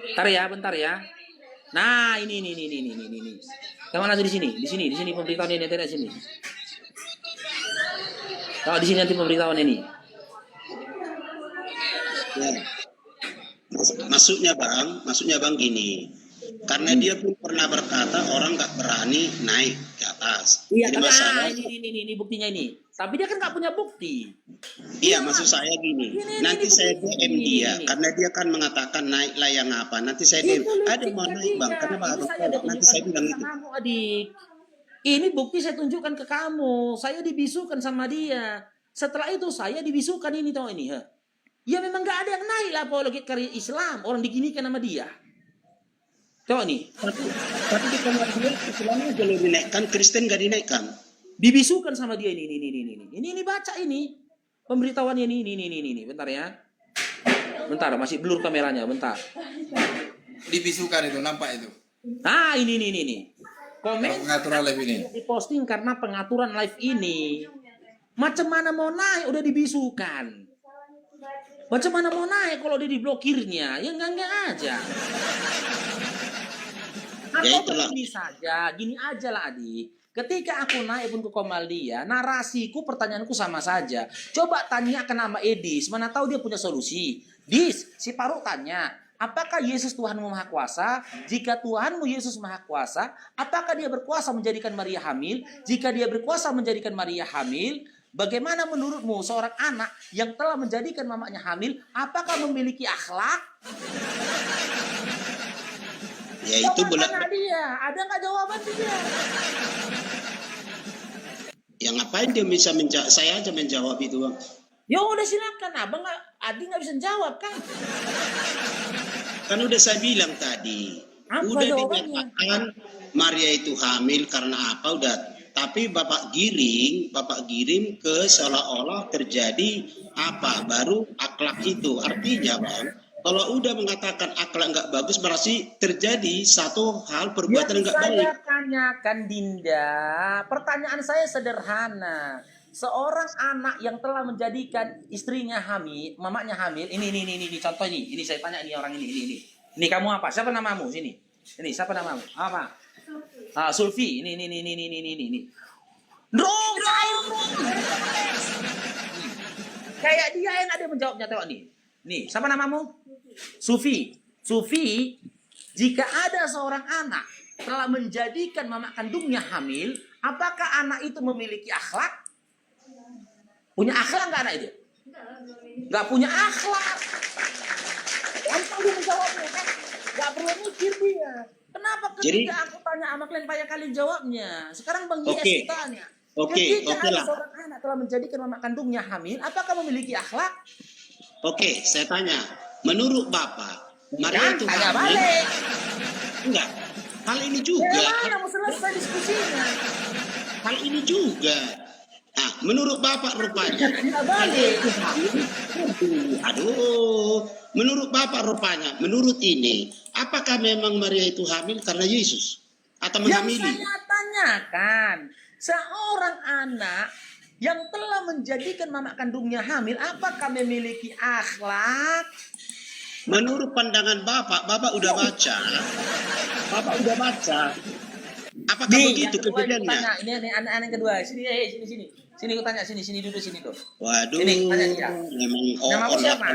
Bentar ya. Nah, ini. Tengok nanti di sini pemberitahuan ini ada sini. Kalau di sini nanti pemberitahuan ini. Ya. Maksudnya bang gini. Karena dia pun pernah berkata orang nggak berani naik ke atas. Iya, jadi masalah. Ini buktinya ini. Tapi dia kan nggak punya bukti. Iya, maksud saya gini. Nanti saya DM dia, karena dia kan mengatakan naiklah yang apa. Nanti saya DM, ada mau naik bang, karena bang nanti saya bilang itu. Kamu adik, ini bukti saya tunjukkan ke kamu. Saya dibisukan sama dia. Setelah itu saya dibisukan ini tahu ini. Ya memang nggak ada yang naik lah apalagi karya Islam. Orang diginikan sama dia. Coba nih. Tapi di kamar dia Islamnya kalau dinaikkan, Kristen nggak dinaikkan. Dibisukan sama dia ini. Ini baca ini. Pemberitahuannya ini. Bentar ya. Bentar, masih blur kameranya, bentar. Dibisukan itu, nampak itu. Nah, ini. Komen Pengaturan live ini. diposting karena pengaturan live ini. Macam mana mau naik udah dibisukan. Macam mana mau naik kalau udah diblokirnya? Ya enggak aja. Atau gini aja lah Adi. Ketika aku naik pun ke Komaldia, narasiku, pertanyaanku sama saja. Coba tanya ke nama Edis, mana tahu dia punya solusi. Dis, si Faruk tanya, apakah Yesus Tuhanmu Maha Kuasa? Jika Tuhanmu Yesus Maha Kuasa, apakah dia berkuasa menjadikan Maria hamil? Jika dia berkuasa menjadikan Maria hamil, bagaimana menurutmu seorang anak yang telah menjadikan mamanya hamil, apakah memiliki akhlak? Ya itu tanya dia, ada nggak jawaban dia? Yang ngapain dia bisa menjawab? Saya aja menjawab itu, Bang. Ya udah silakan, Abang Adi nggak bisa jawab kan? Kan udah saya bilang tadi, Apa udah jawabannya? dinyatakan Maria itu hamil karena apa udah. Tapi Bapak giring ke seolah-olah terjadi apa baru akhlak itu. Artinya Bang, kalau udah mengatakan akhlak nggak bagus berarti terjadi satu hal perbuatan nggak baik. Saya tanyakan Dinda, pertanyaan saya sederhana. Seorang anak yang telah menjadikan istrinya hamil, mamanya hamil, ini contoh ini saya tanya ini orang ini. Ini kamu apa? Siapa namamu sini? Ini siapa namamu? Apa? Sulfi. Ini. Dong. Kayak dia enak dia menjawabnya, tengok nih. Nih, siapa namamu? Sufi, jika ada seorang anak telah menjadikan mama kandungnya hamil, apakah anak itu memiliki akhlak? Punya akhlak nggak anak itu? Nggak punya akhlak. Gampang dia menjawabnya kan? Nggak perlu mikir dia. Kenapa ketika aku tanya sama kalian banyak kali jawabnya? Sekarang Bang YS tanya. Ketika ada seorang anak telah menjadikan mama kandungnya hamil, apakah memiliki akhlak? Oke, saya tanya. Menurut Bapak, Maria itu tanya hamil? balik. Enggak. Hal ini juga. Mana mau selesai diskusinya? Hal ini juga. Nah, menurut Bapak rupanya. Aduh. Menurut Bapak rupanya, menurut ini, apakah memang Maria itu hamil karena Yesus? Atau menghamili? Yang saya tanyakan, seorang anak yang telah menjadikan mama kandungnya hamil, apakah memiliki akhlak? Menurut pandangan Bapak udah baca. Bapak udah baca. Apakah begitu kejadiannya? Ini anak-anak yang kedua. Sini. Sini aku tanya, sini duduk sini tuh. Waduh. Sini tanya dia. Namamu siapa?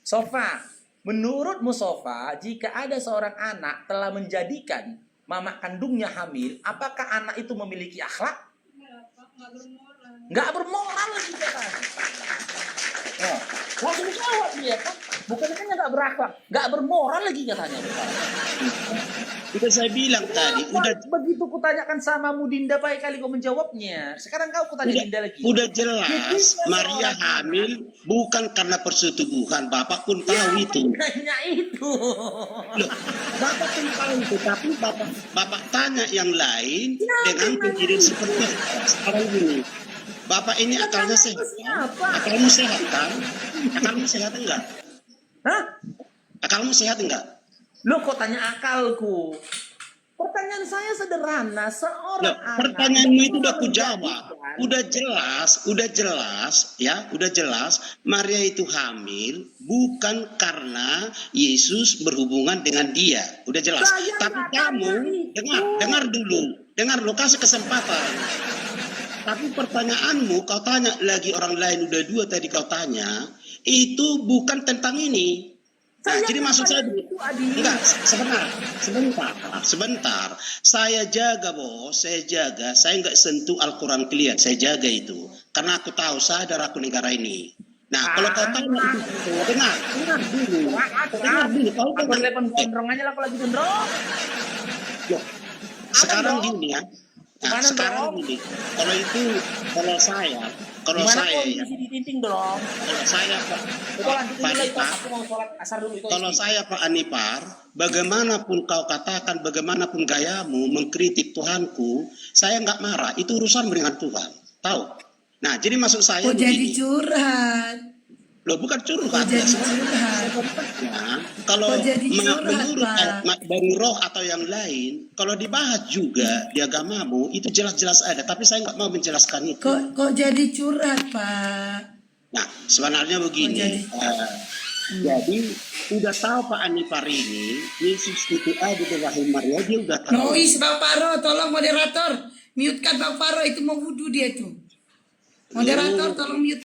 Sofa. Menurutmu Sofa, jika ada seorang anak telah menjadikan mama kandungnya hamil, apakah anak itu memiliki akhlak? Nggak bermoral lagi katanya. Langsung jawab dia kan. Bukannya nggak berakhlak, nggak bermoral lagi katanya. Udah saya bilang tadi, begitu kutanyakan sama Dinda baik kali kau menjawabnya. Sekarang kau kutanya Dinda lagi. Udah jelas Maria hamil bukan karena persetubuhan. Bapak pun tahu itu. Hanya itu. Loh, Bapak pun tahu itu, tapi Bapak tanya yang lain dengan kejadian seperti sekarang ini. Bapak ini akalnya sehat. Akalmu sehat kan? Akalmu sehat enggak? Hah? Akalmu sehat enggak? Lo kok tanya akalku? Pertanyaan saya sederhana, seorang anak. Pertanyaanmu itu udah aku jawab. Udah jelas Maria itu hamil bukan karena Yesus berhubungan dengan dia. Udah jelas. Tapi kamu dengar dulu, kasih kesempatan. Tapi pertanyaanmu, kau tanya lagi orang lain, udah dua tadi kau tanya, itu bukan tentang ini. Nah, jadi maksud saya enggak, sebentar. Saya jaga, Bos, saya enggak sentuh Al-Quran kalian, saya jaga itu. Karena aku tahu, sadar aku negara ini. Nah, kalau kau tanya itu, dengar dulu. Kau telepon gondrong aja lah kalau lagi gondrong. Sekarang gini ya. Nah, sekarang gini, kalau saya ya, kalau saya Pak Anipar, bagaimanapun kau katakan, bagaimanapun gayamu mengkritik Tuhanku, saya nggak marah. Itu urusan dengan Tuhan, tahu? Nah, jadi maksud saya jadi curhat. Loh, bukan curhat. Kok jadi curhat? Kalau Kok jadi curhat, menurut Pak? dari roh atau yang lain, kalau dibahas juga di agamamu itu jelas-jelas ada, tapi saya nggak mau menjelaskan itu. Kok jadi curhat, Pak? Nah, sebenarnya begini. Jadi udah tahu Pak Anifar ini Yesus itu ada di rahim Maria, dia udah tahu. Nois Bang Faro, tolong moderator mute-kan Bang Faro, itu mau wudhu dia itu. Moderator tolong mute.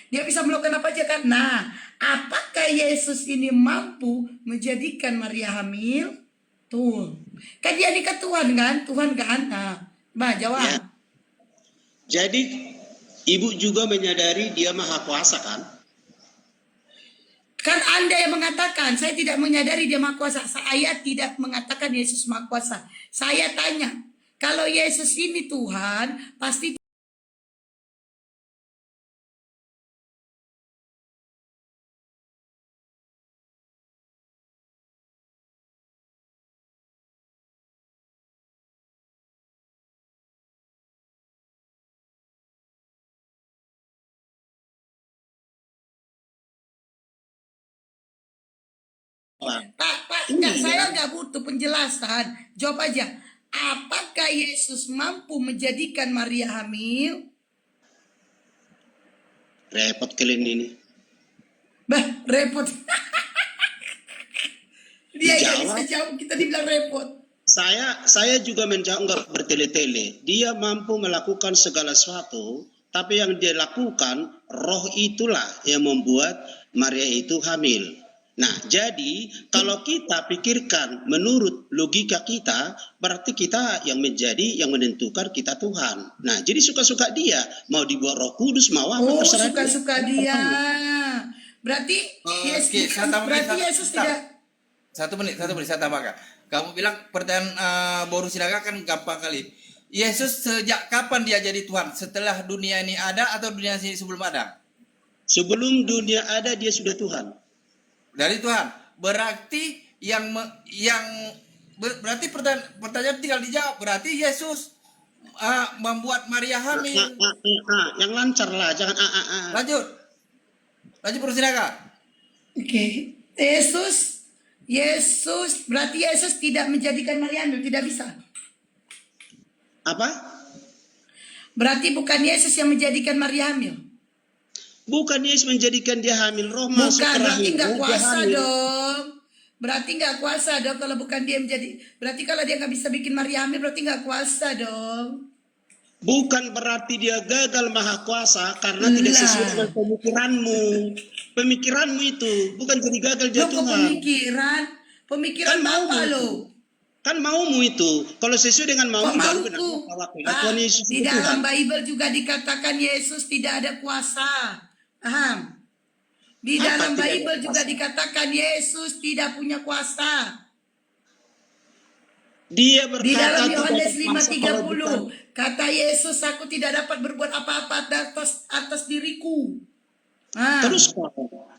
Dia bisa melakukan apa aja kan? Nah, apakah Yesus ini mampu menjadikan Maria hamil? Tuh. Kan dia nikah Tuhan kan? Tuhan kan? Nah, Mbak jawab. Ya. Jadi ibu juga menyadari dia maha kuasa kan? Kan Anda yang mengatakan, saya tidak menyadari dia maha kuasa. Saya tidak mengatakan Yesus maha kuasa. Saya tanya, kalau Yesus ini Tuhan, pasti Pak, enggak, saya nggak butuh penjelasan. Jawab aja. Apakah Yesus mampu menjadikan Maria hamil? Repot kalian ini. Bah, repot. Dia nggak bisa jawab, kita dibilang repot. Saya juga menjawab nggak bertele-tele. Dia mampu melakukan segala sesuatu, tapi yang dia lakukan, roh itulah yang membuat Maria itu hamil. Nah, jadi kalau kita pikirkan menurut logika kita, berarti kita yang menentukan kita Tuhan. Nah, jadi suka-suka dia, mau dibuat Roh Kudus, mau apa terserah suka-suka dia. Berarti Yesus tidak. Satu menit saya tambahkan. Kamu bilang pertanyaan Boru Sidaga kan gampang kali. Yesus sejak kapan dia jadi Tuhan? Setelah dunia ini ada atau dunia ini sebelum ada? Sebelum dunia ada dia sudah Tuhan. Dari Tuhan. Berarti berarti pertanyaan tinggal dijawab. Berarti Yesus membuat Maria hamil. Yang lancar lah, jangan Lanjut Boru Sidaga. Oke. Yesus berarti Yesus tidak menjadikan Maria hamil, tidak bisa. Apa? Berarti bukan Yesus yang menjadikan Maria hamil. Bukan Yesus menjadikan dia hamil, roh masuk ke rahimmu. Berarti nggak kuasa dong. Berarti nggak kuasa dong kalau bukan dia menjadi. Berarti kalau dia nggak bisa bikin Maria hamil, berarti nggak kuasa dong. Bukan berarti dia gagal maha kuasa karena tidak sesuai dengan pemikiranmu. Pemikiranmu itu bukan jadi gagal dia Tuhan. Pemikiran kan apa lo? Kan maumu itu. Kalau sesuai dengan maumu baru benar. Di dalam Bible juga dikatakan Yesus tidak ada kuasa. Paham? Di dalam Bible juga dikatakan Yesus tidak punya kuasa. Dia berkata di dalam Yohanes 5:30 kata Yesus, aku tidak dapat berbuat apa-apa atas diriku.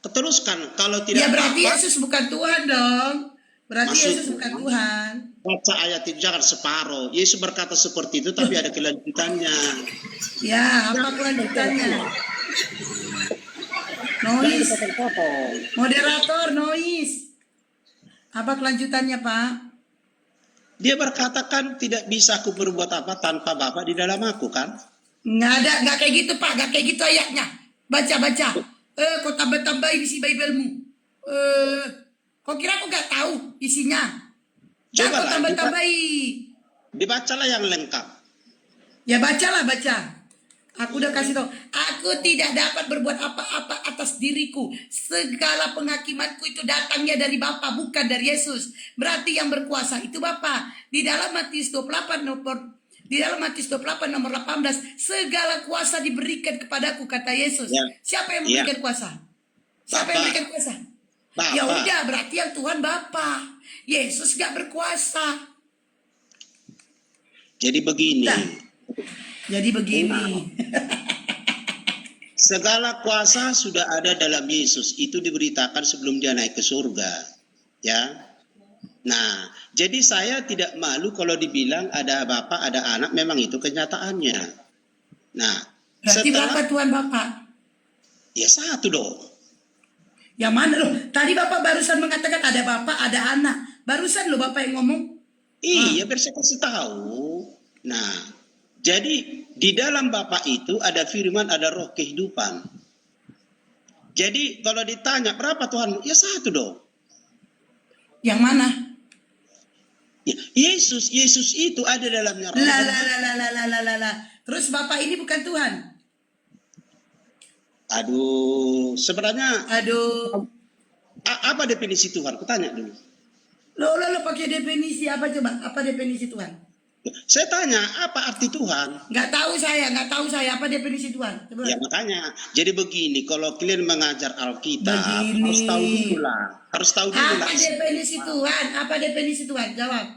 Teruskan kalau tidak ya berarti Yesus bukan Tuhan dong. Berarti Maksud- Yesus bukan Tuhan. Baca ayat itu jangan separuh. Yesus berkata seperti itu tapi ada kelanjutannya. Ya, apa kelanjutannya? Noise. Moderator, noise. Apa kelanjutannya, Pak? Dia berkata kan tidak bisa aku berbuat apa tanpa Bapa di dalam aku kan? Nggak kayak gitu, Pak. Nggak kayak gitu ayatnya. Baca. Kau tambah-tambahin isi Bible-mu. Kau kira aku nggak tahu isinya? Jangan kau Cobalah, tambah-tambahin. dibacalah yang lengkap. Ya bacalah, baca. Aku udah kasih tahu. Aku tidak dapat berbuat apa-apa atas diriku. Segala penghakimanku itu datangnya dari Bapa, bukan dari Yesus. Berarti yang berkuasa itu Bapa. Di dalam Matius 28 nomor 18, segala kuasa diberikan kepadaku, kata Yesus. Ya. Siapa yang memberikan kuasa? Siapa yang memberikan kuasa? Bapa. Ya udah, berarti yang Tuhan Bapa. Yesus gak berkuasa. Jadi begini. Nah, jadi begini. Segala kuasa sudah ada dalam Yesus. Itu diberitakan sebelum dia naik ke surga. Ya. Nah, jadi saya tidak malu kalau dibilang ada Bapa, ada Anak. Memang itu kenyataannya. Nah, Berarti Bapa Tuhan Bapa. Ya satu dong. Yang mana loh? Tadi Bapak barusan mengatakan ada Bapak, ada Anak. Barusan loh Bapak yang ngomong. Iya, biar saya kasih tahu. Nah, jadi di dalam Bapa itu ada firman, ada roh kehidupan. Jadi kalau ditanya berapa Tuhan? Ya satu dong. Yang mana? Ya, Yesus itu ada dalamnya roh. Lah. Terus Bapak ini bukan Tuhan? Aduh, sebenarnya. Aduh. Apa definisi Tuhan? Kutanya dulu. Lo pakai definisi apa coba? Apa definisi Tuhan? Saya tanya, apa arti Tuhan? Nggak tahu saya apa definisi Tuhan. Coba. Ya makanya, jadi begini, kalau kalian mengajar Alkitab, harus tahu dulu lah. Apa definisi Tuhan? Apa definisi Tuhan? Jawab.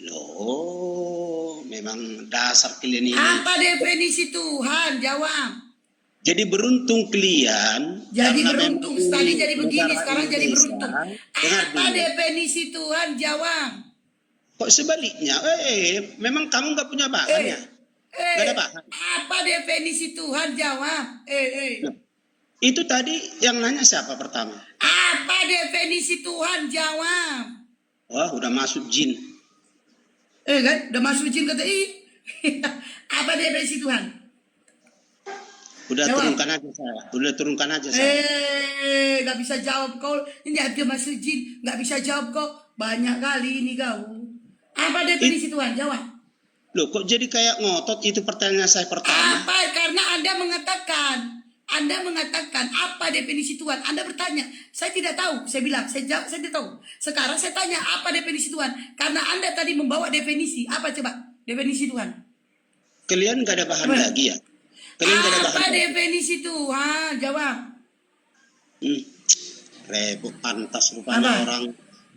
Loh, memang dasar kalian ini. Apa definisi Tuhan? Jawab. Jadi beruntung kalian. Jadi beruntung. Tadi jadi begini, sekarang jadi beruntung. Apa definisi Tuhan? Jawab. Kok sebaliknya? Memang kamu nggak punya bahan ya? Nggak ada bahan. Apa definisi Tuhan? Jawab. Itu tadi yang nanya siapa pertama? Apa definisi Tuhan? Jawab. Wah, udah masuk jin. Kan? Udah masuk jin kata Apa definisi Tuhan? Udah jawab. Turunkan aja saya. Gak bisa jawab kau. Ini dia masuk jin. Gak bisa jawab kau. Banyak kali ini kau. Apa definisi Tuhan? Jawab. Loh, kok jadi kayak ngotot? Itu pertanyaan saya pertama. Apa? Karena Anda mengatakan apa definisi Tuhan? Anda bertanya, saya tidak tahu. Saya bilang, saya jawab, saya tidak tahu. Sekarang saya tanya, apa definisi Tuhan? Karena Anda tadi membawa definisi. Apa coba definisi Tuhan? Kalian gak ada bahan lagi ya? Apa definisi Tuhan? Jawab. Repot pantas rupanya orang.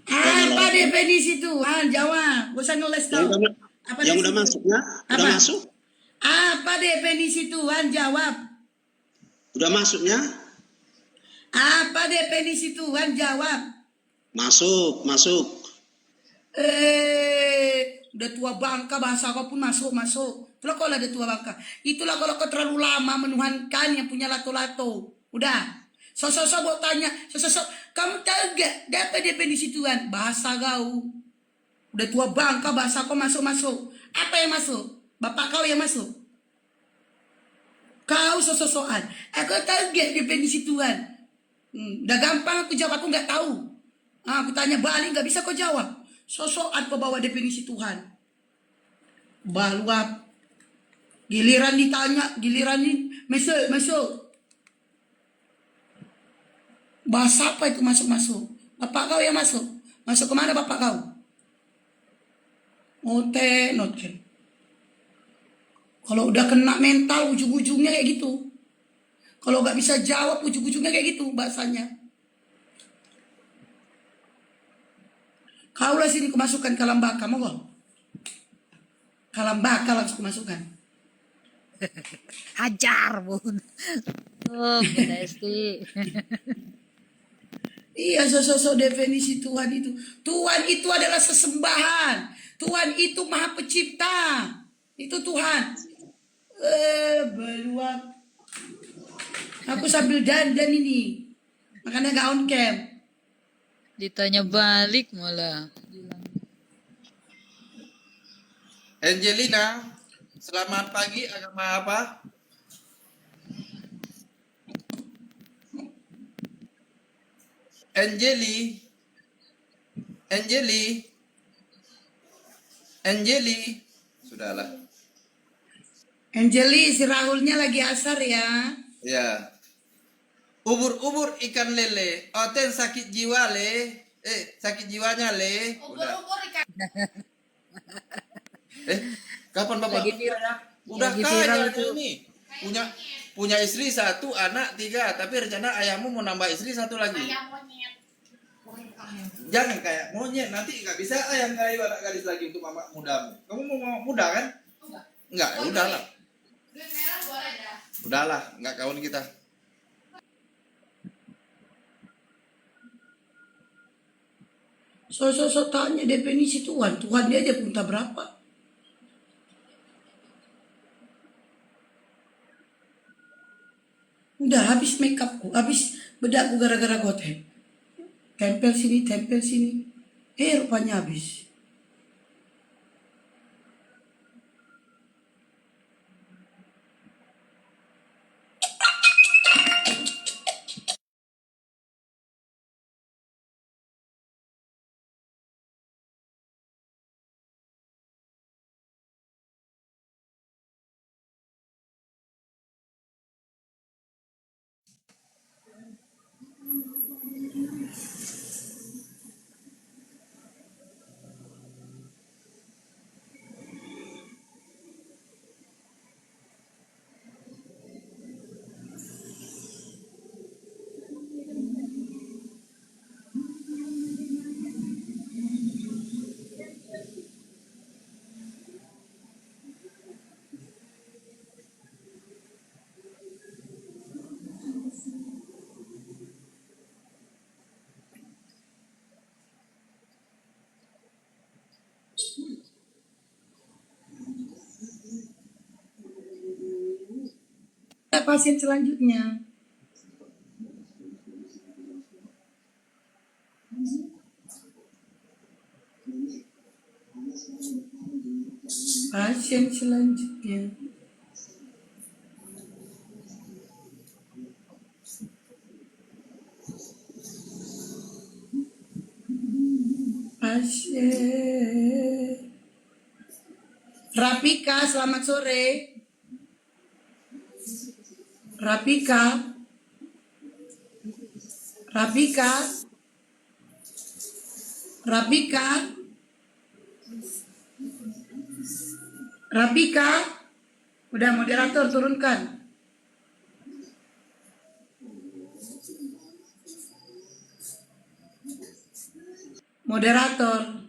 Apa definisi Tuhan? Jawab. Gak usah ngeles kau. Yang udah masuknya? Udah masuk? Apa definisi Tuhan? Jawab. Udah masuknya? Apa definisi Tuhan? Jawab. Masuk. Udah tua bangka bahasa kau pun masuk. Itulah kalau ada tua bangka. Itulah kalau kau terlalu lama menuhankan yang punya lato-lato. Udah. Sosok mau tanya. Kamu tahu gak? Apa definisi Tuhan? Bahasa kau. Udah tua bangka bahasa kau masuk. Apa yang masuk? Bapak kau yang masuk. Kau sosokan. Aku tahu gak definisi Tuhan? Udah gampang aku jawab. Aku gak tahu. Aku tanya balik gak bisa kau jawab. Sosokan kau bawa definisi Tuhan. Baluap. Giliran ditanya. Giliran ini. Masuk. Bahasa apa itu masuk? Bapak kau yang masuk. Masuk kemana bapak kau? Note. Kalau udah kena mental ujung-ujungnya kayak gitu. Kalau gak bisa jawab ujung-ujungnya kayak gitu bahasanya. Kaulah sini kemasukan kalambaka mau gak? Kalambaka langsung kemasukan. Hajar bun. Oh, Bunda Esti. Iya, sosok definisi Tuhan itu. Tuhan itu adalah sesembahan. Tuhan itu Maha Pencipta. Itu Tuhan. Beluak. Aku sambil dandan ini. Makanya gak on cam. Ditanya balik malah. Angelina, selamat pagi, agama apa? Angeli, sudahlah. Angeli, si Rahulnya lagi asar ya. Ya. Ubur-ubur ikan lele, oten sakit jiwa le, sakit jiwanya le. Ubur-ubur ikan. Kapan bapak kaya? Udah kaya ini. Punya istri 1, anak 3, tapi rencana ayahmu mau nambah istri 1 lagi. Jangan kayak monyet, nanti nggak bisa ayam kayu anak gadis lagi untuk mama mudamu. Kamu mau mama muda kan? Enggak, ya udahlah. Udahlah, nggak kawan kita. So tanya definisi Tuhan. Tuhan dia aja minta berapa? Udah habis makeupku, habis bedakku gara-gara gotek. Tempel sini, tempel sini. Rupanya habis. Pasien selanjutnya. Pasien selanjutnya. Pasien. Rapika, selamat sore. Rapika, udah moderator turunkan. Moderator.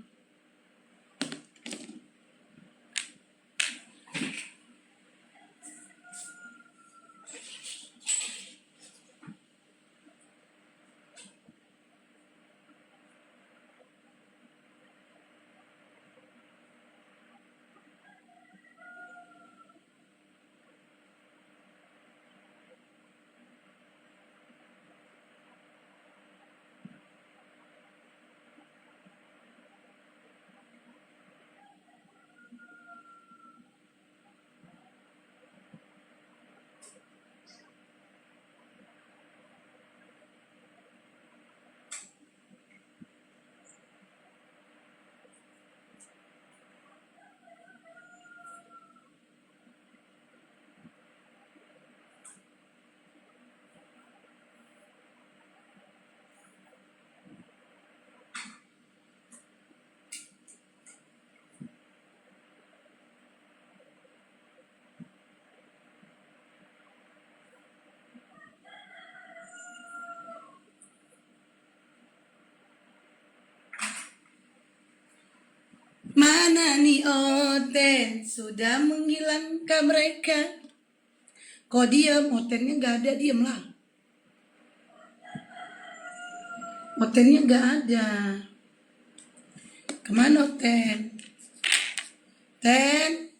Mana nih Oten? Sudah menghilang ke mereka. Kok diam? Otennya gak ada, diam lah. Otennya nggak ada. Kemana Oten? Ten?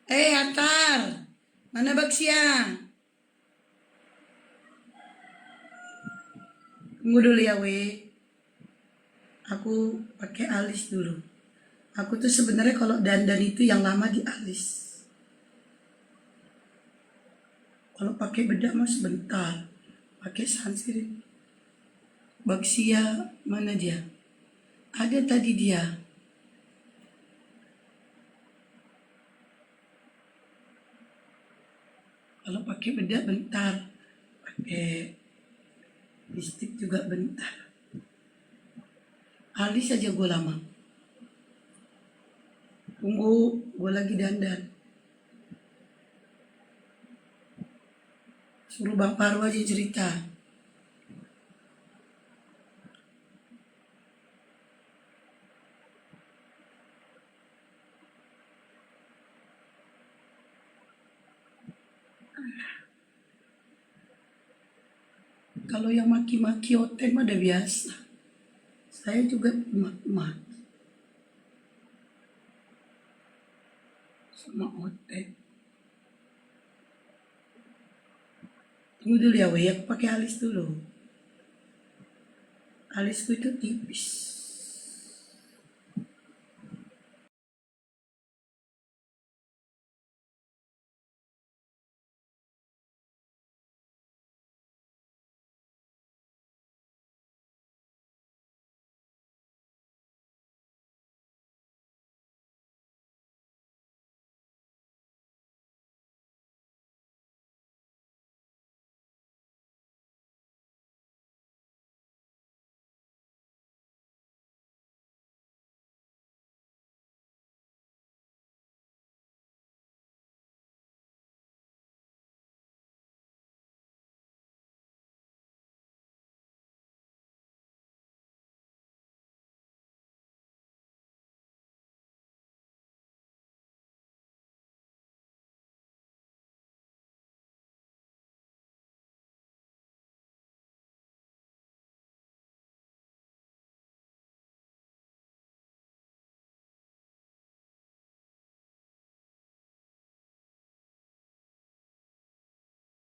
Atar. Mana Baksia? Tunggu dulu ya, we. Aku pakai alis dulu. Aku tuh sebenarnya kalau dandan itu yang lama di alis. Kalau pakai bedak mah sebentar. Pakai sunscreen. Baksia, mana dia? Ada tadi dia. Kalau pakai bedak bentar. Pakai lipstick juga bentar. Alis aja gue lama. Tunggu, gue lagi dandan. Suruh Bang Paru aja cerita. Kalau yang maki-maki Oten mah udah biasa. Saya juga maki sama Oten. Tunggu dulu ya, we. Aku pakai alis dulu. Alisku itu tipis.